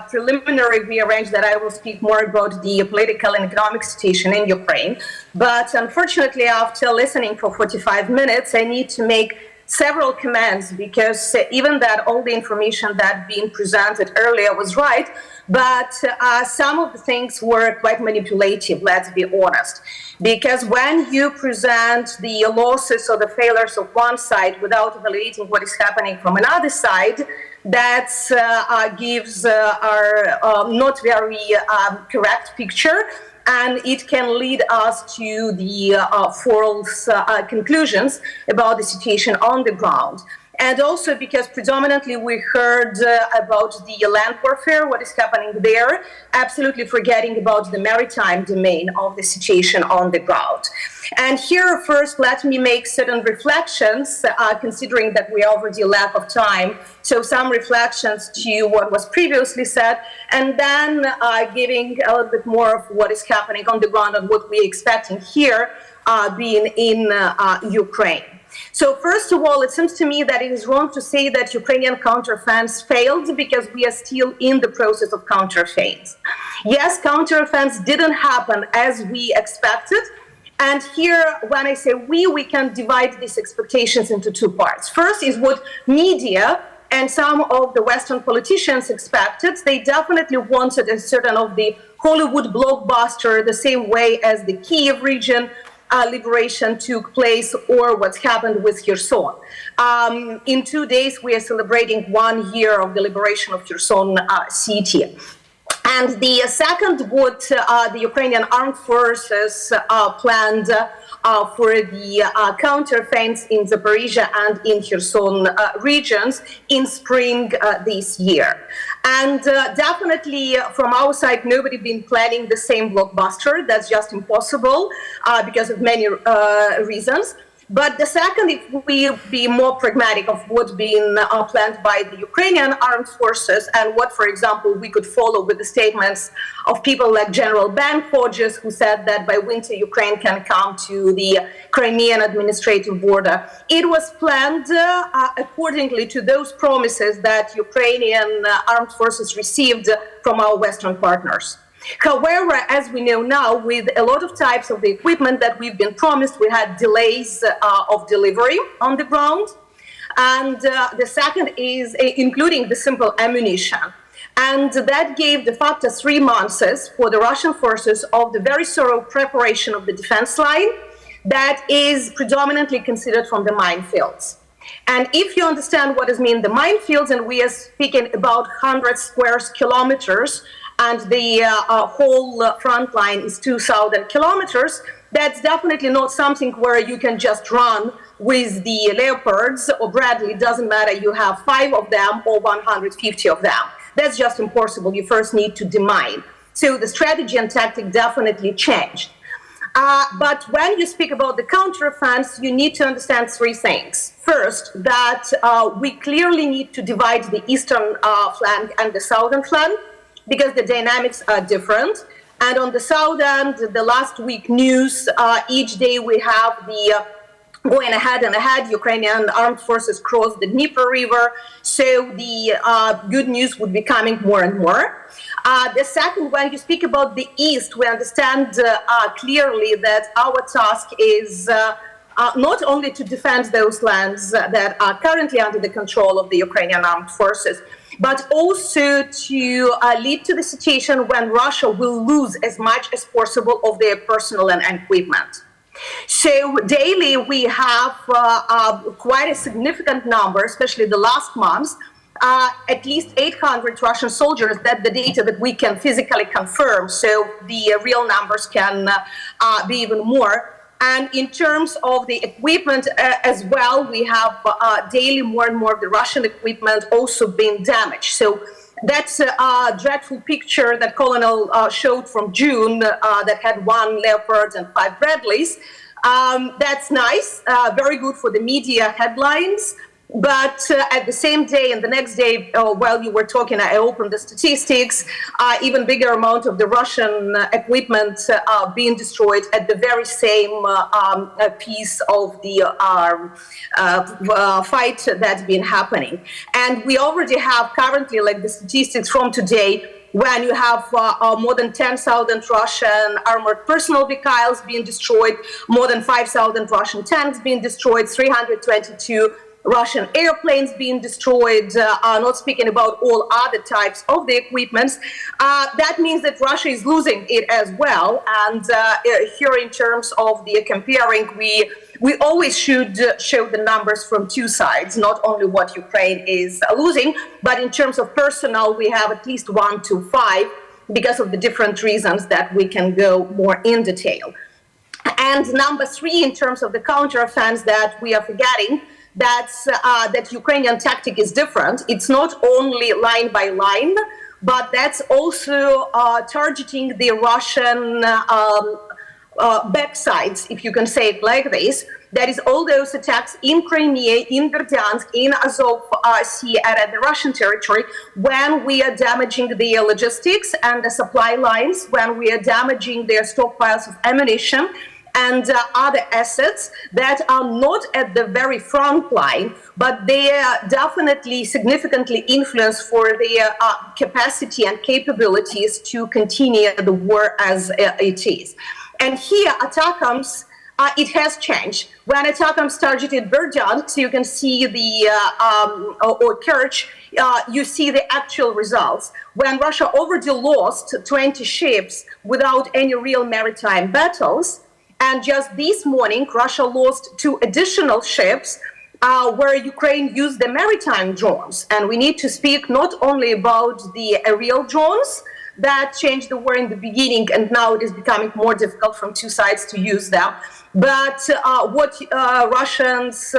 preliminary, we arranged that I will speak more about the political and economic situation in Ukraine. But unfortunately, after listening for 45 minutes, I need to make several comments, because even that all the information that being presented earlier was right, but some of the things were quite manipulative, let's be honest. Because when you present the losses or the failures of one side without evaluating what is happening from another side, that gives our not very correct picture, and it can lead us to the false conclusions about the situation on the ground. And also because predominantly we heard about the land warfare, what is happening there, absolutely forgetting about the maritime domain of the situation on the ground. And here first, let me make certain reflections, considering that we already lack of time. So some reflections to what was previously said, and then giving a little bit more of what is happening on the ground and what we're expecting here being in Ukraine. So first of all, it seems to me that it is wrong to say that Ukrainian counteroffense failed because we are still in the process of counteroffense. Yes, counteroffense didn't happen as we expected. And here, when I say we can divide these expectations into two parts. First is what media and some of the Western politicians expected. They definitely wanted a certain of the Hollywood blockbuster the same way as the Kiev region liberation took place or what's happened with Kherson. In 2 days, we are celebrating 1 year of the liberation of Kherson city. And the second, what the Ukrainian armed forces planned for the counteroffense in Zaporizhia and in Kherson regions in spring this year. And definitely from our side, nobody been planning the same blockbuster. That's just impossible because of many reasons. But the second, if we be more pragmatic of what's been planned by the Ukrainian armed forces and what, for example, we could follow with the statements of people like General Ben Hodges, who said that by winter Ukraine can come to the Crimean administrative border. It was planned accordingly to those promises that Ukrainian armed forces received from our Western partners. However, as we know now, with a lot of types of the equipment that we've been promised, we had delays of delivery on the ground. And the second is including the simple ammunition. And that gave de facto 3 months for the Russian forces of the very thorough preparation of the defense line that is predominantly considered from the minefields. And if you understand what is mean the minefields, and we are speaking about 100 square kilometers, and the whole front line is 2,000 kilometers, that's definitely not something where you can just run with the Leopards or Bradley. It doesn't matter, you have 5 of them or 150 of them. That's just impossible. You first need to demine. So the strategy and tactic definitely changed. But when you speak about the counteroffense, you need to understand 3 things. First, that we clearly need to divide the eastern flank and the southern flank, because the dynamics are different. And on the south end, the last week news, each day we have the going ahead and ahead, Ukrainian armed forces cross the Dnieper River. So the good news would be coming more and more. The second, when you speak about the East, we understand clearly that our task is not only to defend those lands that are currently under the control of the Ukrainian armed forces, but also to lead to the situation when Russia will lose as much as possible of their personnel and equipment. So daily we have quite a significant number, especially the last months, at least 800 Russian soldiers. That's the data that we can physically confirm, so the real numbers can be even more. And in terms of the equipment as well, we have daily more and more of the Russian equipment also being damaged. So that's a dreadful picture that Colonel showed from June that had 1 Leopard and 5 Bradleys. That's nice, very good for the media headlines. But at the same day and the next day, while you were talking, I opened the statistics, even bigger amount of the Russian equipment being destroyed at the very same piece of the fight that's been happening. And we already have currently, like the statistics from today, when you have more than 10,000 Russian armored personnel vehicles being destroyed, more than 5,000 Russian tanks being destroyed, 322 Russian airplanes being destroyed, not speaking about all other types of the equipment. That means that Russia is losing it as well. And here in terms of the comparing, we always should show the numbers from 2 sides, not only what Ukraine is losing, but in terms of personnel, we have at least 1 to 5 because of the different reasons that we can go more in detail. And number 3, in terms of the counteroffense that we are forgetting, that Ukrainian tactic is different. It's not only line by line, but that's also targeting the Russian backsides, if you can say it like this. That is all those attacks in Crimea, in Berdyansk, in Azov Sea, and at the Russian territory, when we are damaging their logistics and the supply lines, when we are damaging their stockpiles of ammunition and other assets that are not at the very front line, but they are definitely significantly influenced for their capacity and capabilities to continue the war as it is. And here, ATACMS, it has changed. When ATACMS targeted Berdyansk, you can see the, or Kerch, you see the actual results. When Russia already lost 20 ships without any real maritime battles, and just this morning, Russia lost 2 additional ships where Ukraine used the maritime drones. And we need to speak not only about the aerial drones that changed the war in the beginning, and now it is becoming more difficult from 2 sides to use them, but what Russians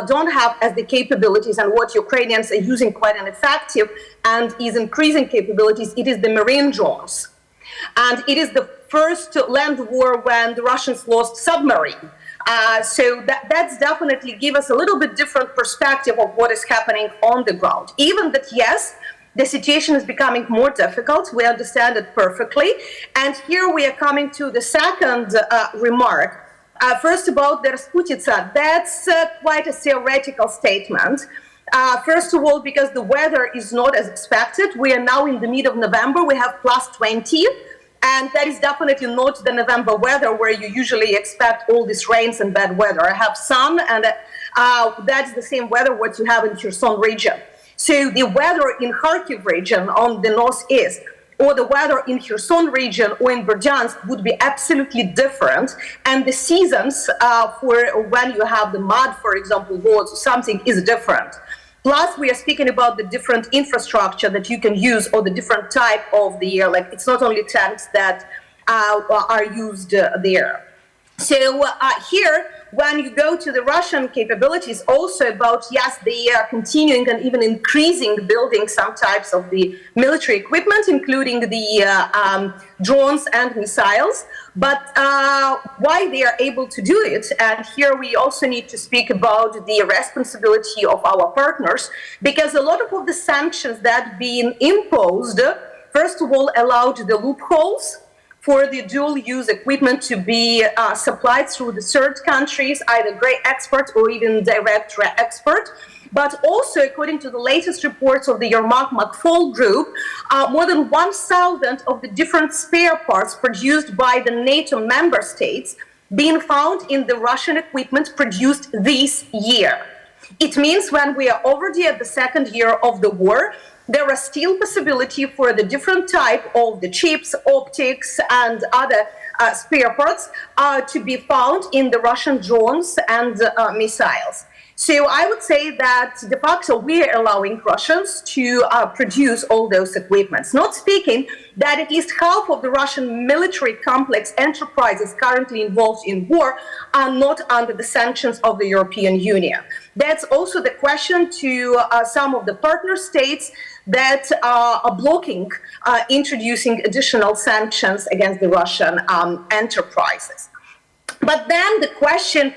don't have as the capabilities and what Ukrainians are using quite ineffective and is increasing capabilities, it is the marine drones. And it is the first land war when the Russians lost submarine. So that's definitely give us a little bit different perspective of what is happening on the ground. Even that, yes, the situation is becoming more difficult. We understand it perfectly. And here we are coming to the second remark. First about the Rasputitsa, that's quite a theoretical statement. First of all, because the weather is not as expected. We are now in the mid of November, we have +20. And that is definitely not the November weather where you usually expect all these rains and bad weather. I have sun, and that's the same weather what you have in Kherson region. So the weather in Kharkiv region on the northeast, or the weather in Kherson region or in Berdyansk would be absolutely different. And the seasons for when you have the mud, for example, roads or something is different. Plus, we are speaking about the different infrastructure that you can use or the different type of the, like it's not only tanks that are used there. So here, when you go to the Russian capabilities, also about, yes, they are continuing and even increasing building some types of the military equipment, including the drones and missiles. But why they are able to do it, and here we also need to speak about the responsibility of our partners, because a lot of the sanctions that being imposed, first of all, allowed the loopholes for the dual-use equipment to be supplied through the third countries, either grey export or even direct export. But also, according to the latest reports of the Yermak-McFall group, more than 1,000 of the different spare parts produced by the NATO member states being found in the Russian equipment produced this year. It means when we are already at the second year of the war, there are still possibility for the different type of the chips, optics, and other spare parts to be found in the Russian drones and missiles. So I would say that de facto we are allowing Russians to produce all those equipments. Not speaking that at least half of the Russian military complex enterprises currently involved in war are not under the sanctions of the European Union. That's also the question to some of the partner states that are blocking introducing additional sanctions against the Russian enterprises. But then the question,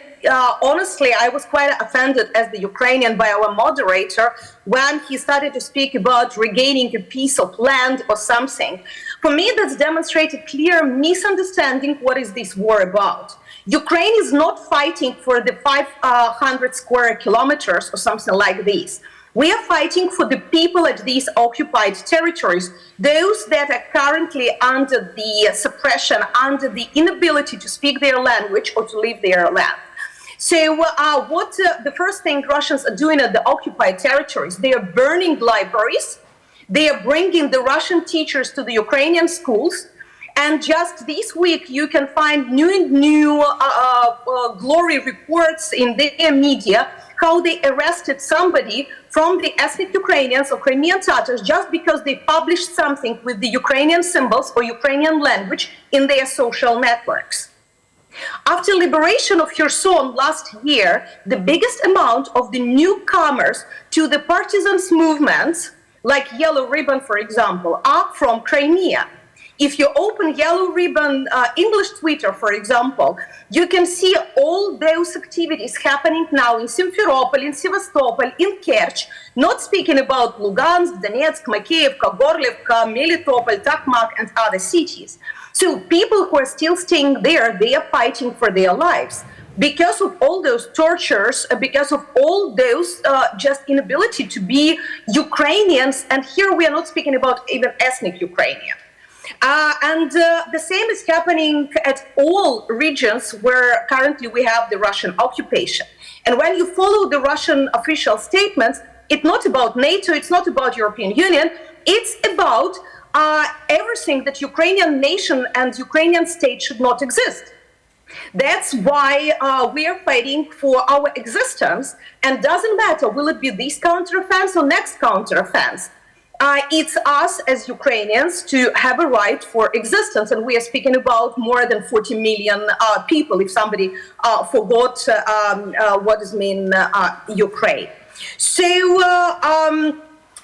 honestly, I was quite offended as the Ukrainian by our moderator when he started to speak about regaining a piece of land or something. For me, that's demonstrated clear misunderstanding what is this war about. Ukraine is not fighting for the 500 square kilometers or something like this. We are fighting for the people at these occupied territories, those that are currently under the suppression, under the inability to speak their language or to live their land. So the first thing Russians are doing at the occupied territories, they are burning libraries, they are bringing the Russian teachers to the Ukrainian schools, and just this week you can find new glory reports in their media how they arrested somebody from the ethnic Ukrainians or Crimean Tatars just because they published something with the Ukrainian symbols or Ukrainian language in their social networks. After liberation of Kherson last year, the biggest amount of the newcomers to the partisans movements, like Yellow Ribbon, for example, are from Crimea. If you open Yellow Ribbon English Twitter, for example, you can see all those activities happening now in Simferopol, in Sevastopol, in Kerch, not speaking about Lugansk, Donetsk, Makeivka, Gorlivka, Melitopol, Takmak, and other cities. So people who are still staying there, they are fighting for their lives. Because of all those tortures, because of all those just inability to be Ukrainians, and here we are not speaking about even ethnic Ukrainian. And the same is happening at all regions where currently we have the Russian occupation. And when you follow the Russian official statements, it's not about NATO, it's not about European Union, it's about everything that Ukrainian nation and Ukrainian state should not exist. That's why we are fighting for our existence, and doesn't matter, will it be this counteroffense or next counteroffense? It's us as Ukrainians to have a right for existence, and we are speaking about more than 40 million people, if somebody forgot what does mean Ukraine. So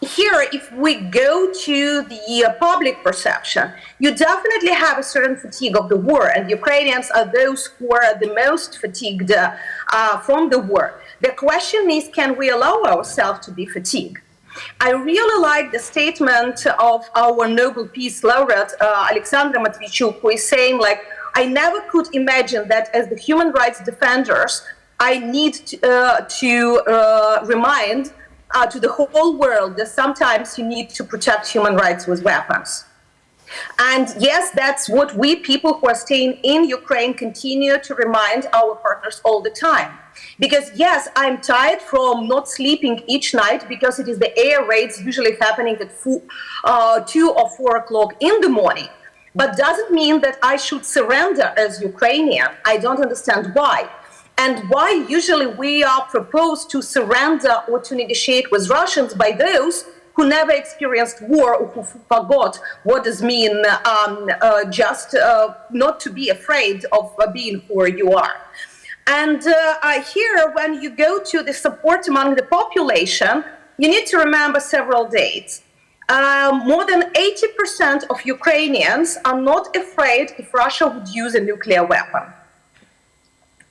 here, if we go to the public perception, you definitely have a certain fatigue of the war, and Ukrainians are those who are the most fatigued from the war. The question is, can we allow ourselves to be fatigued? I really like the statement of our Nobel Peace Laureate, Alexandra Matvichuk, who is saying, like, I never could imagine that as the human rights defenders, I need to remind to the whole world that sometimes you need to protect human rights with weapons. And yes, that's what we people who are staying in Ukraine continue to remind our partners all the time. Because yes, I'm tired from not sleeping each night because it is the air raids usually happening at 2 or 4 o'clock in the morning. But doesn't mean that I should surrender as Ukrainian. I don't understand why. And why usually we are proposed to surrender or to negotiate with Russians by those who never experienced war or who forgot what does mean just not to be afraid of being who you are. And here, when you go to the support among the population, you need to remember several dates. More than 80% of Ukrainians are not afraid if Russia would use a nuclear weapon.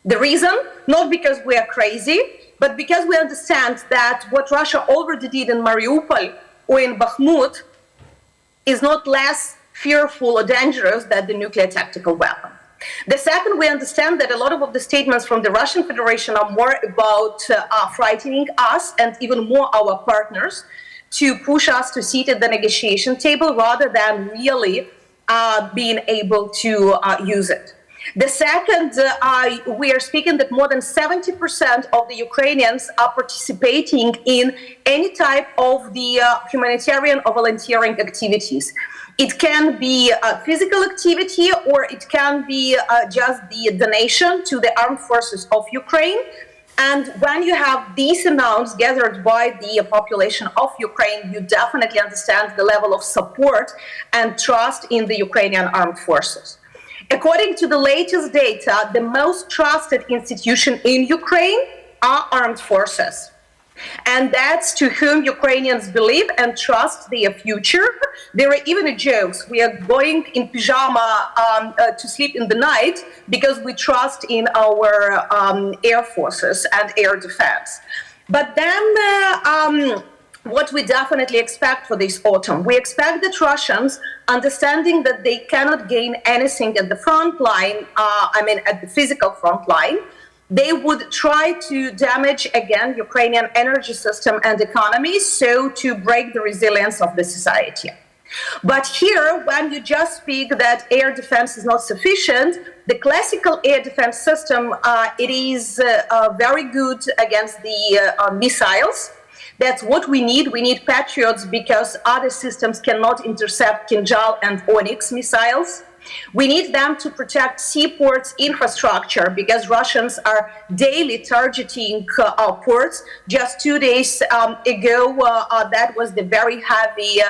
The reason? Not because we are crazy, but because we understand that what Russia already did in Mariupol or in Bakhmut is not less fearful or dangerous than the nuclear tactical weapon. The second, we understand that a lot of the statements from the Russian Federation are more about frightening us and even more our partners to push us to sit at the negotiation table rather than really being able to use it. The second, we are speaking that more than 70% of the Ukrainians are participating in any type of the humanitarian or volunteering activities. It can be a physical activity or it can be just the donation to the armed forces of Ukraine. And when you have these amounts gathered by the population of Ukraine, you definitely understand the level of support and trust in the Ukrainian armed forces. According to the latest data, the most trusted institution in Ukraine are armed forces. And that's to whom Ukrainians believe and trust their future. There are even jokes. We are going in pyjama to sleep in the night because we trust in our air forces and air defense. But then what we definitely expect for this autumn, we expect that Russians, understanding that they cannot gain anything at the front line, at the physical front line, they would try to damage again Ukrainian energy system and economy, so to break the resilience of the society. But here, when you just speak that air defense is not sufficient, the classical air defense system, it is very good against the missiles. That's what we need. We need Patriots because other systems cannot intercept Kinjal and Onyx missiles. We need them to protect seaports infrastructure because Russians are daily targeting our ports. Just 2 days ago, that was the very heavy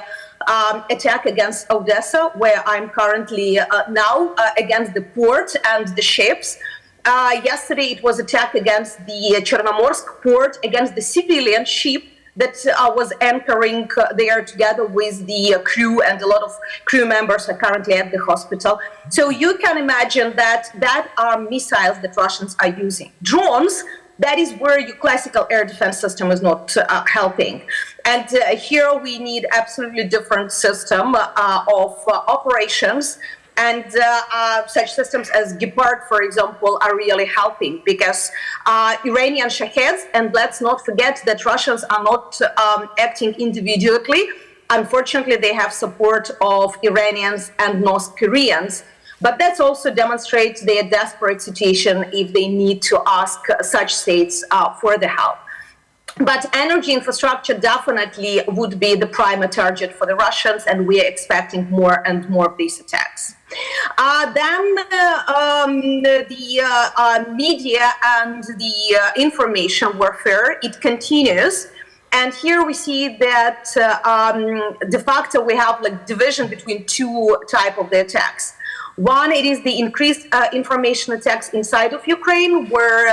attack against Odessa, where I'm currently now, against the port and the ships. Yesterday it was attack against the Chernomorsk port, against the civilian ship that was anchoring there together with the crew, and a lot of crew members are currently at the hospital. So you can imagine that are missiles that Russians are using. Drones, that is where your classical air defense system is not helping. And here we need absolutely different system of operations. And such systems as Gepard, for example, are really helping, because Iranian Shaheds, and let's not forget that Russians are not acting individually. Unfortunately, they have support of Iranians and North Koreans. But that also demonstrates their desperate situation if they need to ask such states for the help. But energy infrastructure definitely would be the prime target for the Russians, and we are expecting more and more of these attacks. Then the media and the information warfare, it continues. And here we see that de facto we have like division between two types of the attacks. One, it is the increased information attacks inside of Ukraine, where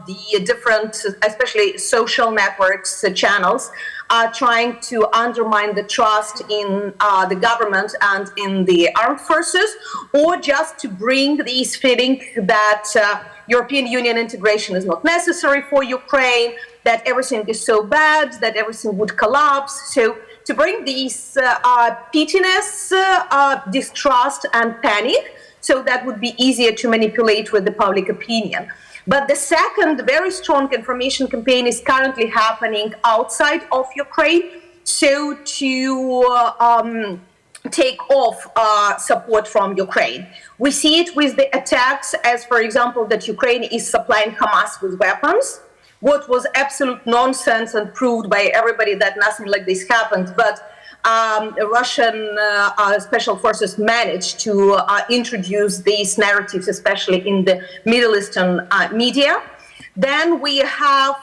the different, especially social networks, channels, are trying to undermine the trust in the government and in the armed forces, or just to bring this feeling that European Union integration is not necessary for Ukraine, that everything is so bad, that everything would collapse. So to bring these pettiness, distrust, and panic, so that would be easier to manipulate with the public opinion. But the second very strong information campaign is currently happening outside of Ukraine, so to take off support from Ukraine. We see it with the attacks, as for example, that Ukraine is supplying Hamas with weapons, what was absolute nonsense and proved by everybody that nothing like this happened. But Russian special forces managed to introduce these narratives, especially in the Middle Eastern media. Then we have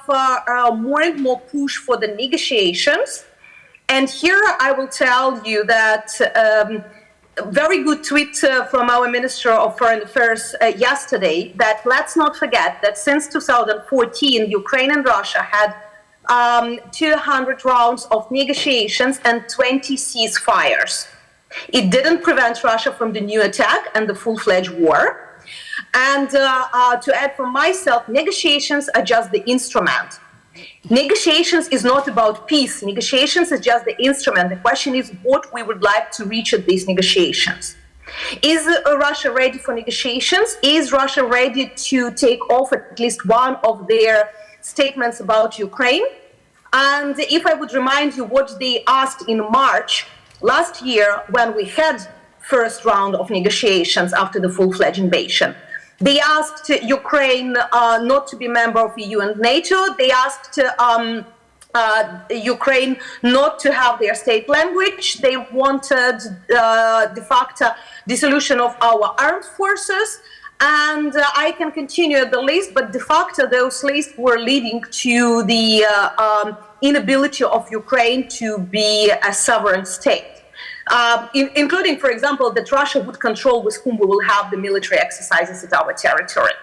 more and more push for the negotiations. And here I will tell you that very good tweet from our Minister of Foreign Affairs yesterday, that let's not forget that since 2014, Ukraine and Russia had 200 rounds of negotiations and 20 ceasefires. It didn't prevent Russia from the new attack and the full-fledged war. And to add from myself, negotiations are just the instrument. Negotiations is not about peace. Negotiations is just the instrument. The question is what we would like to reach at these negotiations. Is Russia ready for negotiations? Is Russia ready to take off at least one of their statements about Ukraine? And if I would remind you what they asked in March last year, when we had first round of negotiations after the full-fledged invasion. They asked Ukraine not to be member of EU and NATO. They asked Ukraine not to have their state language. They wanted de facto dissolution of our armed forces. And I can continue the list, but de facto those lists were leading to the inability of Ukraine to be a sovereign state. Including, for example, that Russia would control with whom we will have the military exercises at our territory.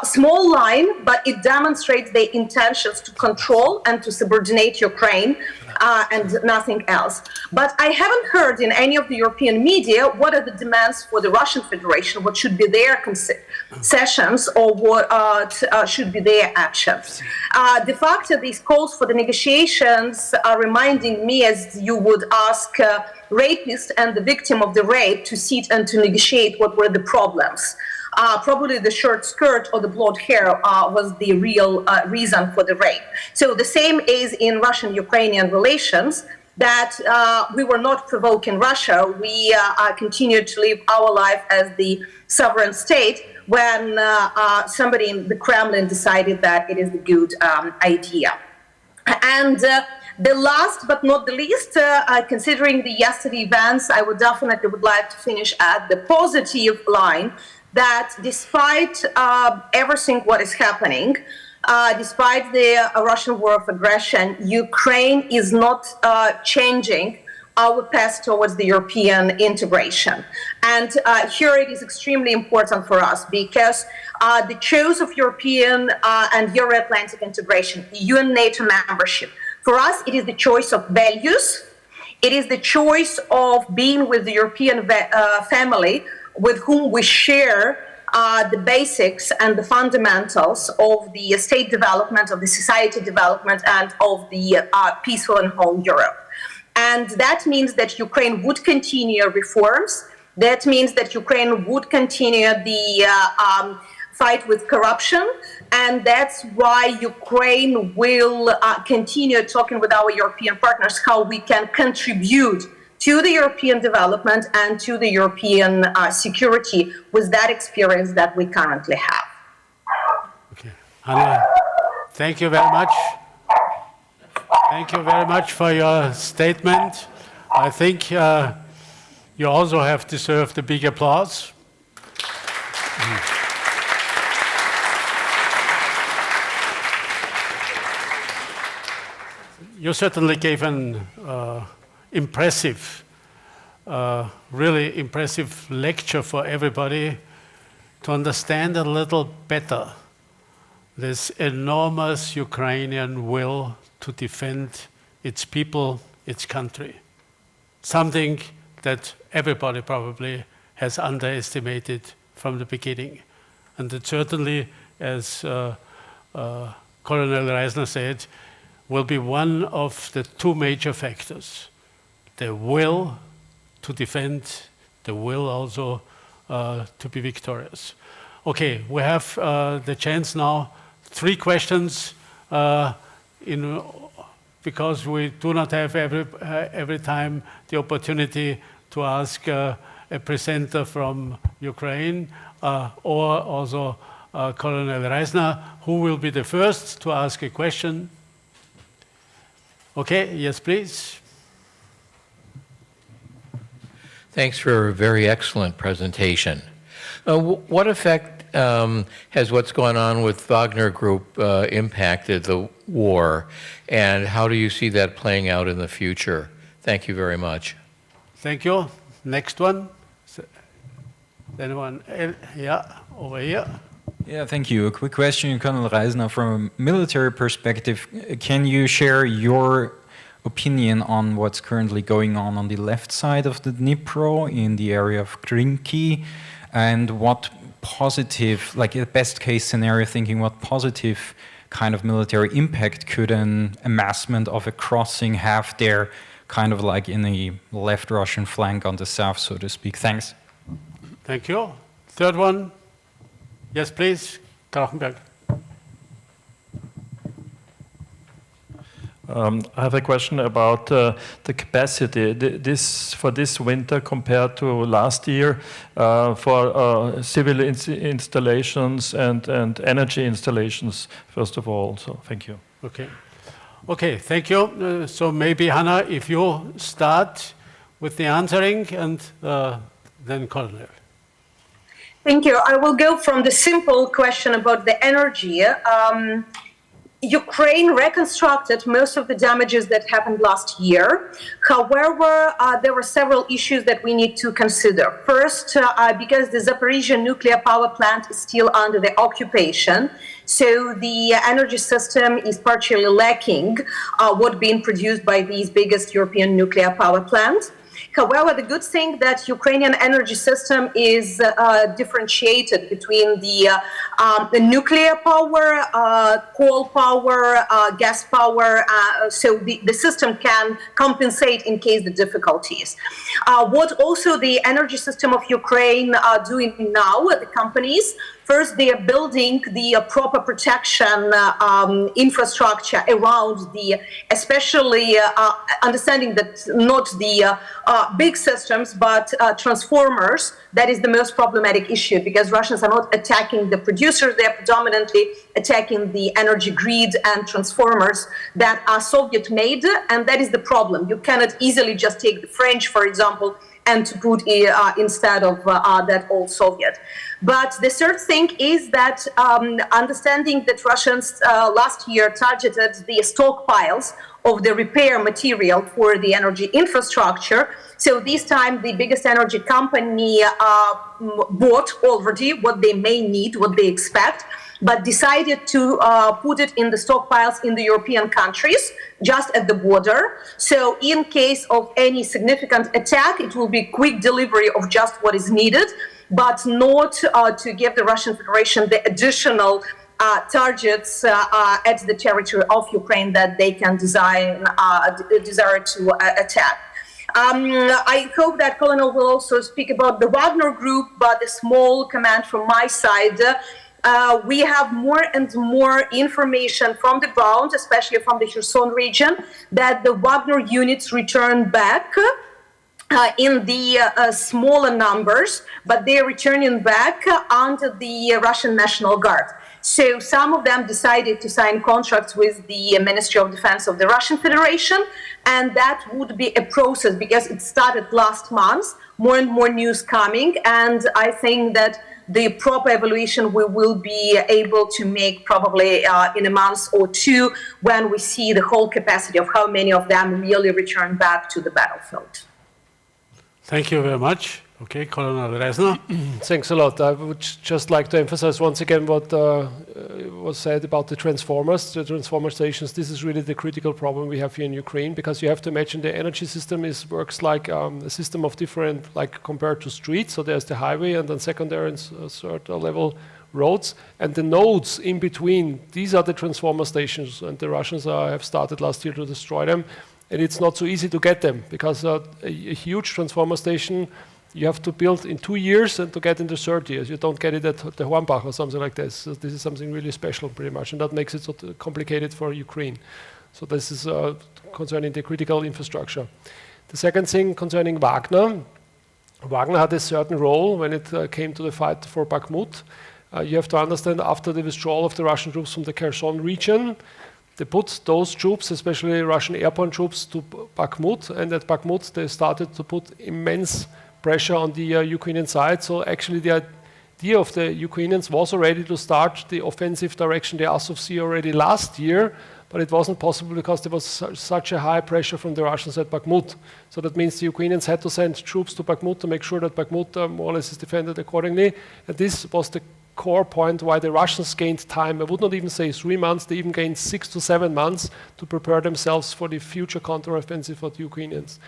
Small line, but it demonstrates their intentions to control and to subordinate Ukraine and nothing else. But I haven't heard in any of the European media what are the demands for the Russian Federation, what should be their concessions or what should be their actions. De facto, these calls for the negotiations are reminding me, as you would ask rapist and the victim of the rape to sit and to negotiate what were the problems. Probably the short skirt or the blonde hair was the real reason for the rape. So the same is in Russian-Ukrainian relations, that we were not provoking Russia. We continued to live our life as the sovereign state when somebody in the Kremlin decided that it is a good idea. And the last but not the least, considering the yesterday events, I would definitely like to finish at the positive line, that despite everything what is happening, despite the Russian war of aggression, Ukraine is not changing our path towards the European integration. And here it is extremely important for us because the choice of European and Euro-Atlantic integration, EU and NATO membership, for us it is the choice of values, it is the choice of being with the European family with whom we share the basics and the fundamentals of the state development, of the society development, and of the peaceful and whole Europe. And that means that Ukraine would continue reforms. That means that Ukraine would continue the fight with corruption. And that's why Ukraine will continue talking with our European partners how we can contribute to the European development and to the European security with that experience that we currently have. Okay. Hanna, thank you very much. Thank you very much for your statement. I think you also have deserved a big applause. You certainly gave an impressive, really impressive lecture for everybody to understand a little better this enormous Ukrainian will to defend its people, its country. Something that everybody probably has underestimated from the beginning. And it certainly, as Colonel Reisner said, will be one of the two major factors. The will to defend, the will also to be victorious. Okay, we have the chance now, 3 questions, because we do not have every time the opportunity to ask a presenter from Ukraine or also Colonel Reisner, who will be the first to ask a question. Okay, yes, please. Thanks for a very excellent presentation. What effect has what's going on with Wagner Group impacted the war, and how do you see that playing out in the future? Thank you very much. Thank you. Next one. Anyone? Yeah, over here. Yeah, thank you. A quick question, Colonel Reisner, from a military perspective. Can you share your opinion on what's currently going on the left side of the Dnipro in the area of Krinky, and what positive, like a best case scenario thinking, what positive kind of military impact could an amassment of a crossing have there, kind of like in the left Russian flank on the south, so to speak? Thanks. Thank you. Third one. Yes, please. Krachenberg. I have a question about the capacity for this winter compared to last year for civil installations and energy installations, first of all. So, thank you. Okay. Okay, thank you. So maybe, Hanna, if you start with the answering, and then Colonel. Thank you. I will go from the simple question about the energy. Ukraine reconstructed most of the damages that happened last year. However, there were several issues that we need to consider. First, because the Zaporizhzhia nuclear power plant is still under the occupation, so the energy system is partially lacking what being produced by these biggest European nuclear power plants. However, the good thing that Ukrainian energy system is differentiated between the nuclear power, coal power, gas power, so the system can compensate in case the difficulties. What also the energy system of Ukraine are doing now, the companies, first, they are building the proper protection infrastructure around the, especially understanding that not the big systems, but transformers. That is the most problematic issue, because Russians are not attacking the producers, they are predominantly attacking the energy grid and transformers that are Soviet made, and that is the problem. You cannot easily just take the French, for example, and to put instead of that old Soviet. But the third thing is that understanding that Russians last year targeted the stockpiles of the repair material for the energy infrastructure. So this time, the biggest energy company bought already what they may need, what they expect, but decided to put it in the stockpiles in the European countries, just at the border. So in case of any significant attack, it will be quick delivery of just what is needed, but not to give the Russian Federation the additional targets at the territory of Ukraine that they can desire to attack. I hope that Colonel will also speak about the Wagner Group, but a small comment from my side. We have more and more information from the ground, especially from the Kherson region, that the Wagner units return back in the smaller numbers, but they're returning back under the Russian National Guard. So some of them decided to sign contracts with the Ministry of Defense of the Russian Federation, and that would be a process because it started last month, more and more news coming, and I think that the proper evaluation we will be able to make probably in a month or two when we see the whole capacity of how many of them really return back to the battlefield. Thank you very much. Okay, Colonel Reisner. Thanks a lot. I would just like to emphasize once again what was said about the transformers, the transformer stations. This is really the critical problem we have here in Ukraine, because you have to imagine the energy system works like a system of different, like compared to streets. So there's the highway and then secondary and third level roads. And the nodes in between, these are the transformer stations. And the Russians have started last year to destroy them. And it's not so easy to get them, because a huge transformer station you have to build in 2 years, and to get in the 3rd years. You don't get it at the Hornbach or something like this. So this is something really special, pretty much, and that makes it so complicated for Ukraine. So this is concerning the critical infrastructure. The second thing concerning Wagner. Wagner had a certain role when it came to the fight for Bakhmut. You have to understand, after the withdrawal of the Russian troops from the Kherson region, they put those troops, especially Russian airborne troops, to Bakhmut, and at Bakhmut they started to put immense pressure on the Ukrainian side. So actually the idea of the Ukrainians was already to start the offensive direction, the Azov Sea, already last year, but it wasn't possible because there was such a high pressure from the Russians at Bakhmut. So that means the Ukrainians had to send troops to Bakhmut to make sure that Bakhmut more or less is defended accordingly. And this was the core point why the Russians gained time. I would not even say 3 months, they even gained 6 to 7 months to prepare themselves for the future counteroffensive of the Ukrainians.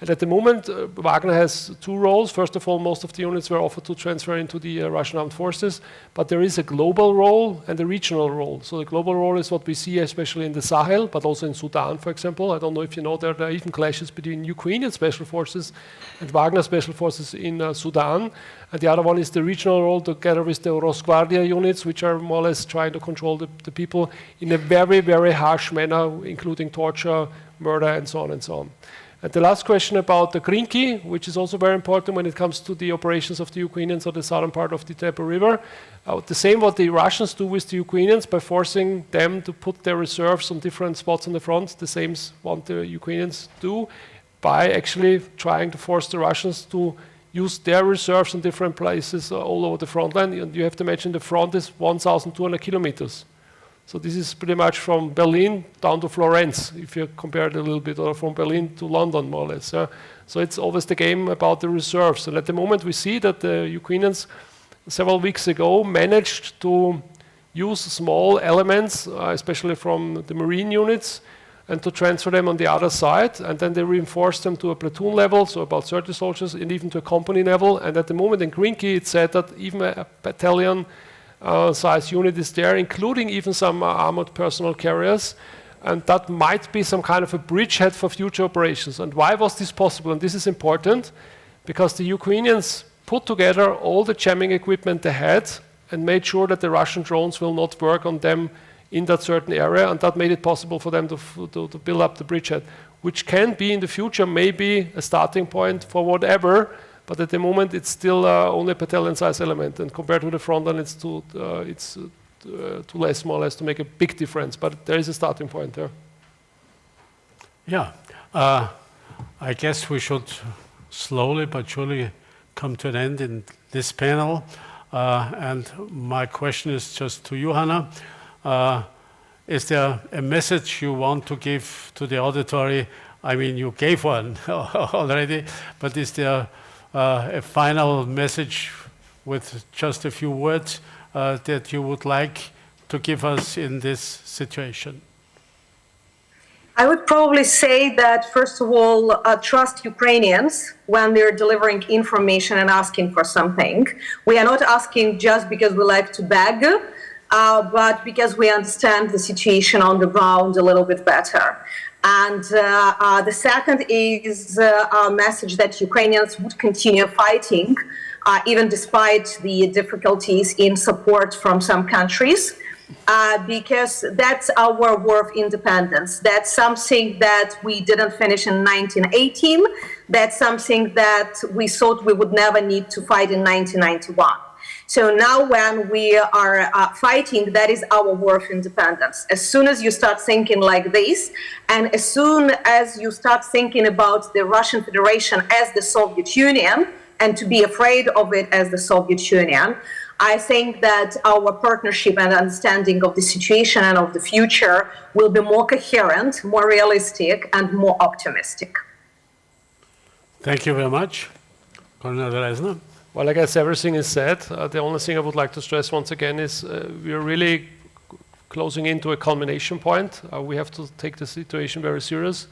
And at the moment, Wagner has 2 roles. First of all, most of the units were offered to transfer into the Russian armed forces, but there is a global role and a regional role. So the global role is what we see especially in the Sahel, but also in Sudan, for example. I don't know if you know, there are even clashes between Ukrainian special forces and Wagner special forces in Sudan. And the other one is the regional role, together with the Rosguardia units, which are more or less trying to control the people in a very, very harsh manner, including torture, murder, and so on and so on. And the last question about the Krinky, which is also very important when it comes to the operations of the Ukrainians on the southern part of the Dnieper River. The same what the Russians do with the Ukrainians by forcing them to put their reserves on different spots on the front, the same what the Ukrainians do by actually trying to force the Russians to use their reserves in different places all over the front line. And you have to imagine the front is 1,200 kilometers. So this is pretty much from Berlin down to Florence, if you compare it a little bit, or from Berlin to London, more or less. So it's always the game about the reserves. And at the moment we see that the Ukrainians, several weeks ago, managed to use small elements, especially from the marine units, and to transfer them on the other side. And then they reinforce them to a platoon level, so about 30 soldiers, and even to a company level. And at the moment in Krinky, it's said that even a battalion size unit is there, including even some armored personnel carriers, and that might be some kind of a bridgehead for future operations. And why was this possible? And this is important because the Ukrainians put together all the jamming equipment they had and made sure that the Russian drones will not work on them in that certain area, and that made it possible for them to build up the bridgehead, which can be in the future maybe a starting point for whatever. But at the moment, it's still only a battalion-size element, and compared to the front line, it's too less, more or less, to make a big difference. But there is a starting point there. Yeah, I guess we should slowly but surely come to an end in this panel. And my question is just to you, Hanna. is there a message you want to give to the auditory? I mean, you gave one already, but is there a final message with just a few words that you would like to give us in this situation? I would probably say that, first of all, trust Ukrainians when they're delivering information and asking for something. We are not asking just because we like to beg, but because we understand the situation on the ground a little bit better. And the second is a message that Ukrainians would continue fighting, even despite the difficulties in support from some countries, because that's our war of independence. That's something that we didn't finish in 1918. That's something that we thought we would never need to fight in 1991. So now when we are fighting, that is our war of independence. As soon as you start thinking like this, and as soon as you start thinking about the Russian Federation as the Soviet Union, and to be afraid of it as the Soviet Union, I think that our partnership and understanding of the situation and of the future will be more coherent, more realistic, and more optimistic. Thank you very much. Colonel Reisner. Well, I guess everything is said. The only thing I would like to stress once again is we are really closing into a culmination point. We have to take the situation very serious.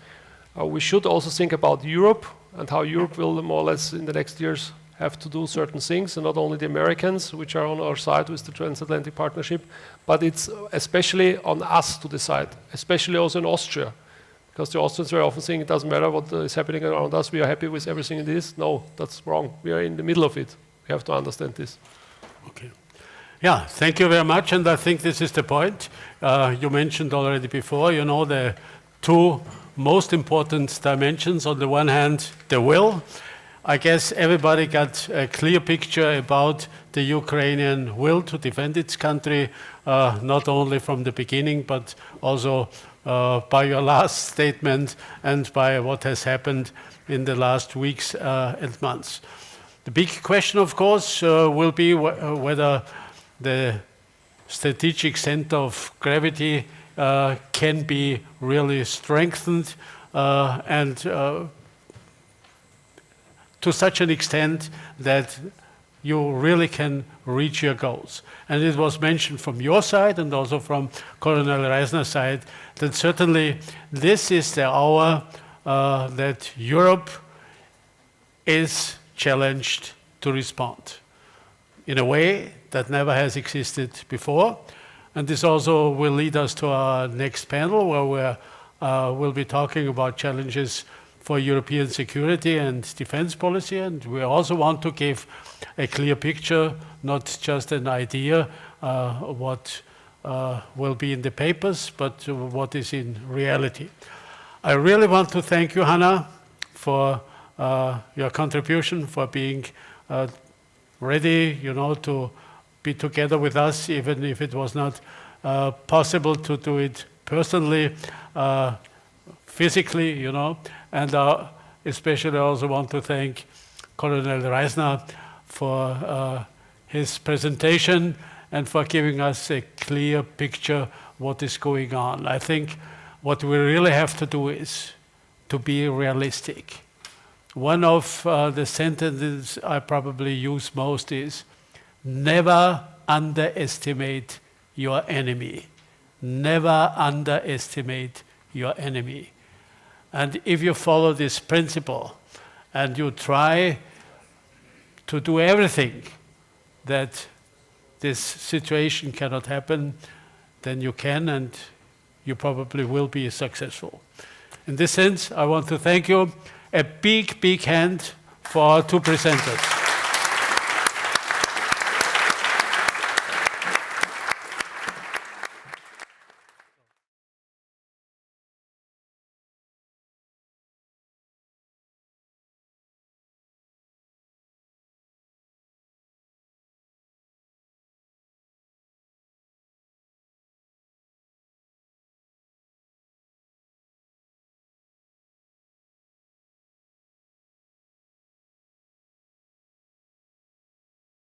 We should also think about Europe and how Europe will more or less in the next years have to do certain things, and not only the Americans, which are on our side with the transatlantic partnership, but it's especially on us to decide, especially also in Austria. Because the Austrians very often think it doesn't matter what is happening around us, we are happy with everything it is. No, that's wrong. We are in the middle of it. We have to understand this. Okay. Yeah, thank you very much, and I think this is the point. You mentioned already before, you know, the two most important dimensions. On the one hand, the will. I guess everybody got a clear picture about the Ukrainian will to defend its country, not only from the beginning, but also by your last statement and by what has happened in the last weeks and months. The big question, of course, will be whether the strategic center of gravity can be really strengthened and to such an extent that you really can reach your goals. And it was mentioned from your side and also from Colonel Reisner's side that certainly this is the hour that Europe is challenged to respond in a way that never has existed before. And this also will lead us to our next panel, where we'll be talking about challenges for European security and defense policy. And we also want to give a clear picture, not just an idea what will be in the papers, but what is in reality. I really want to thank you, Hanna, for your contribution, for being ready, you know, to be together with us, even if it was not possible to do it personally, physically, you know. And especially I also want to thank Colonel Reisner for his presentation and for giving us a clear picture what is going on. I think what we really have to do is to be realistic. One of the sentences I probably use most is, never underestimate your enemy. Never underestimate your enemy. And if you follow this principle and you try to do everything that this situation cannot happen, then you can and you probably will be successful. In this sense, I want to thank you. A big, big hand for our two presenters.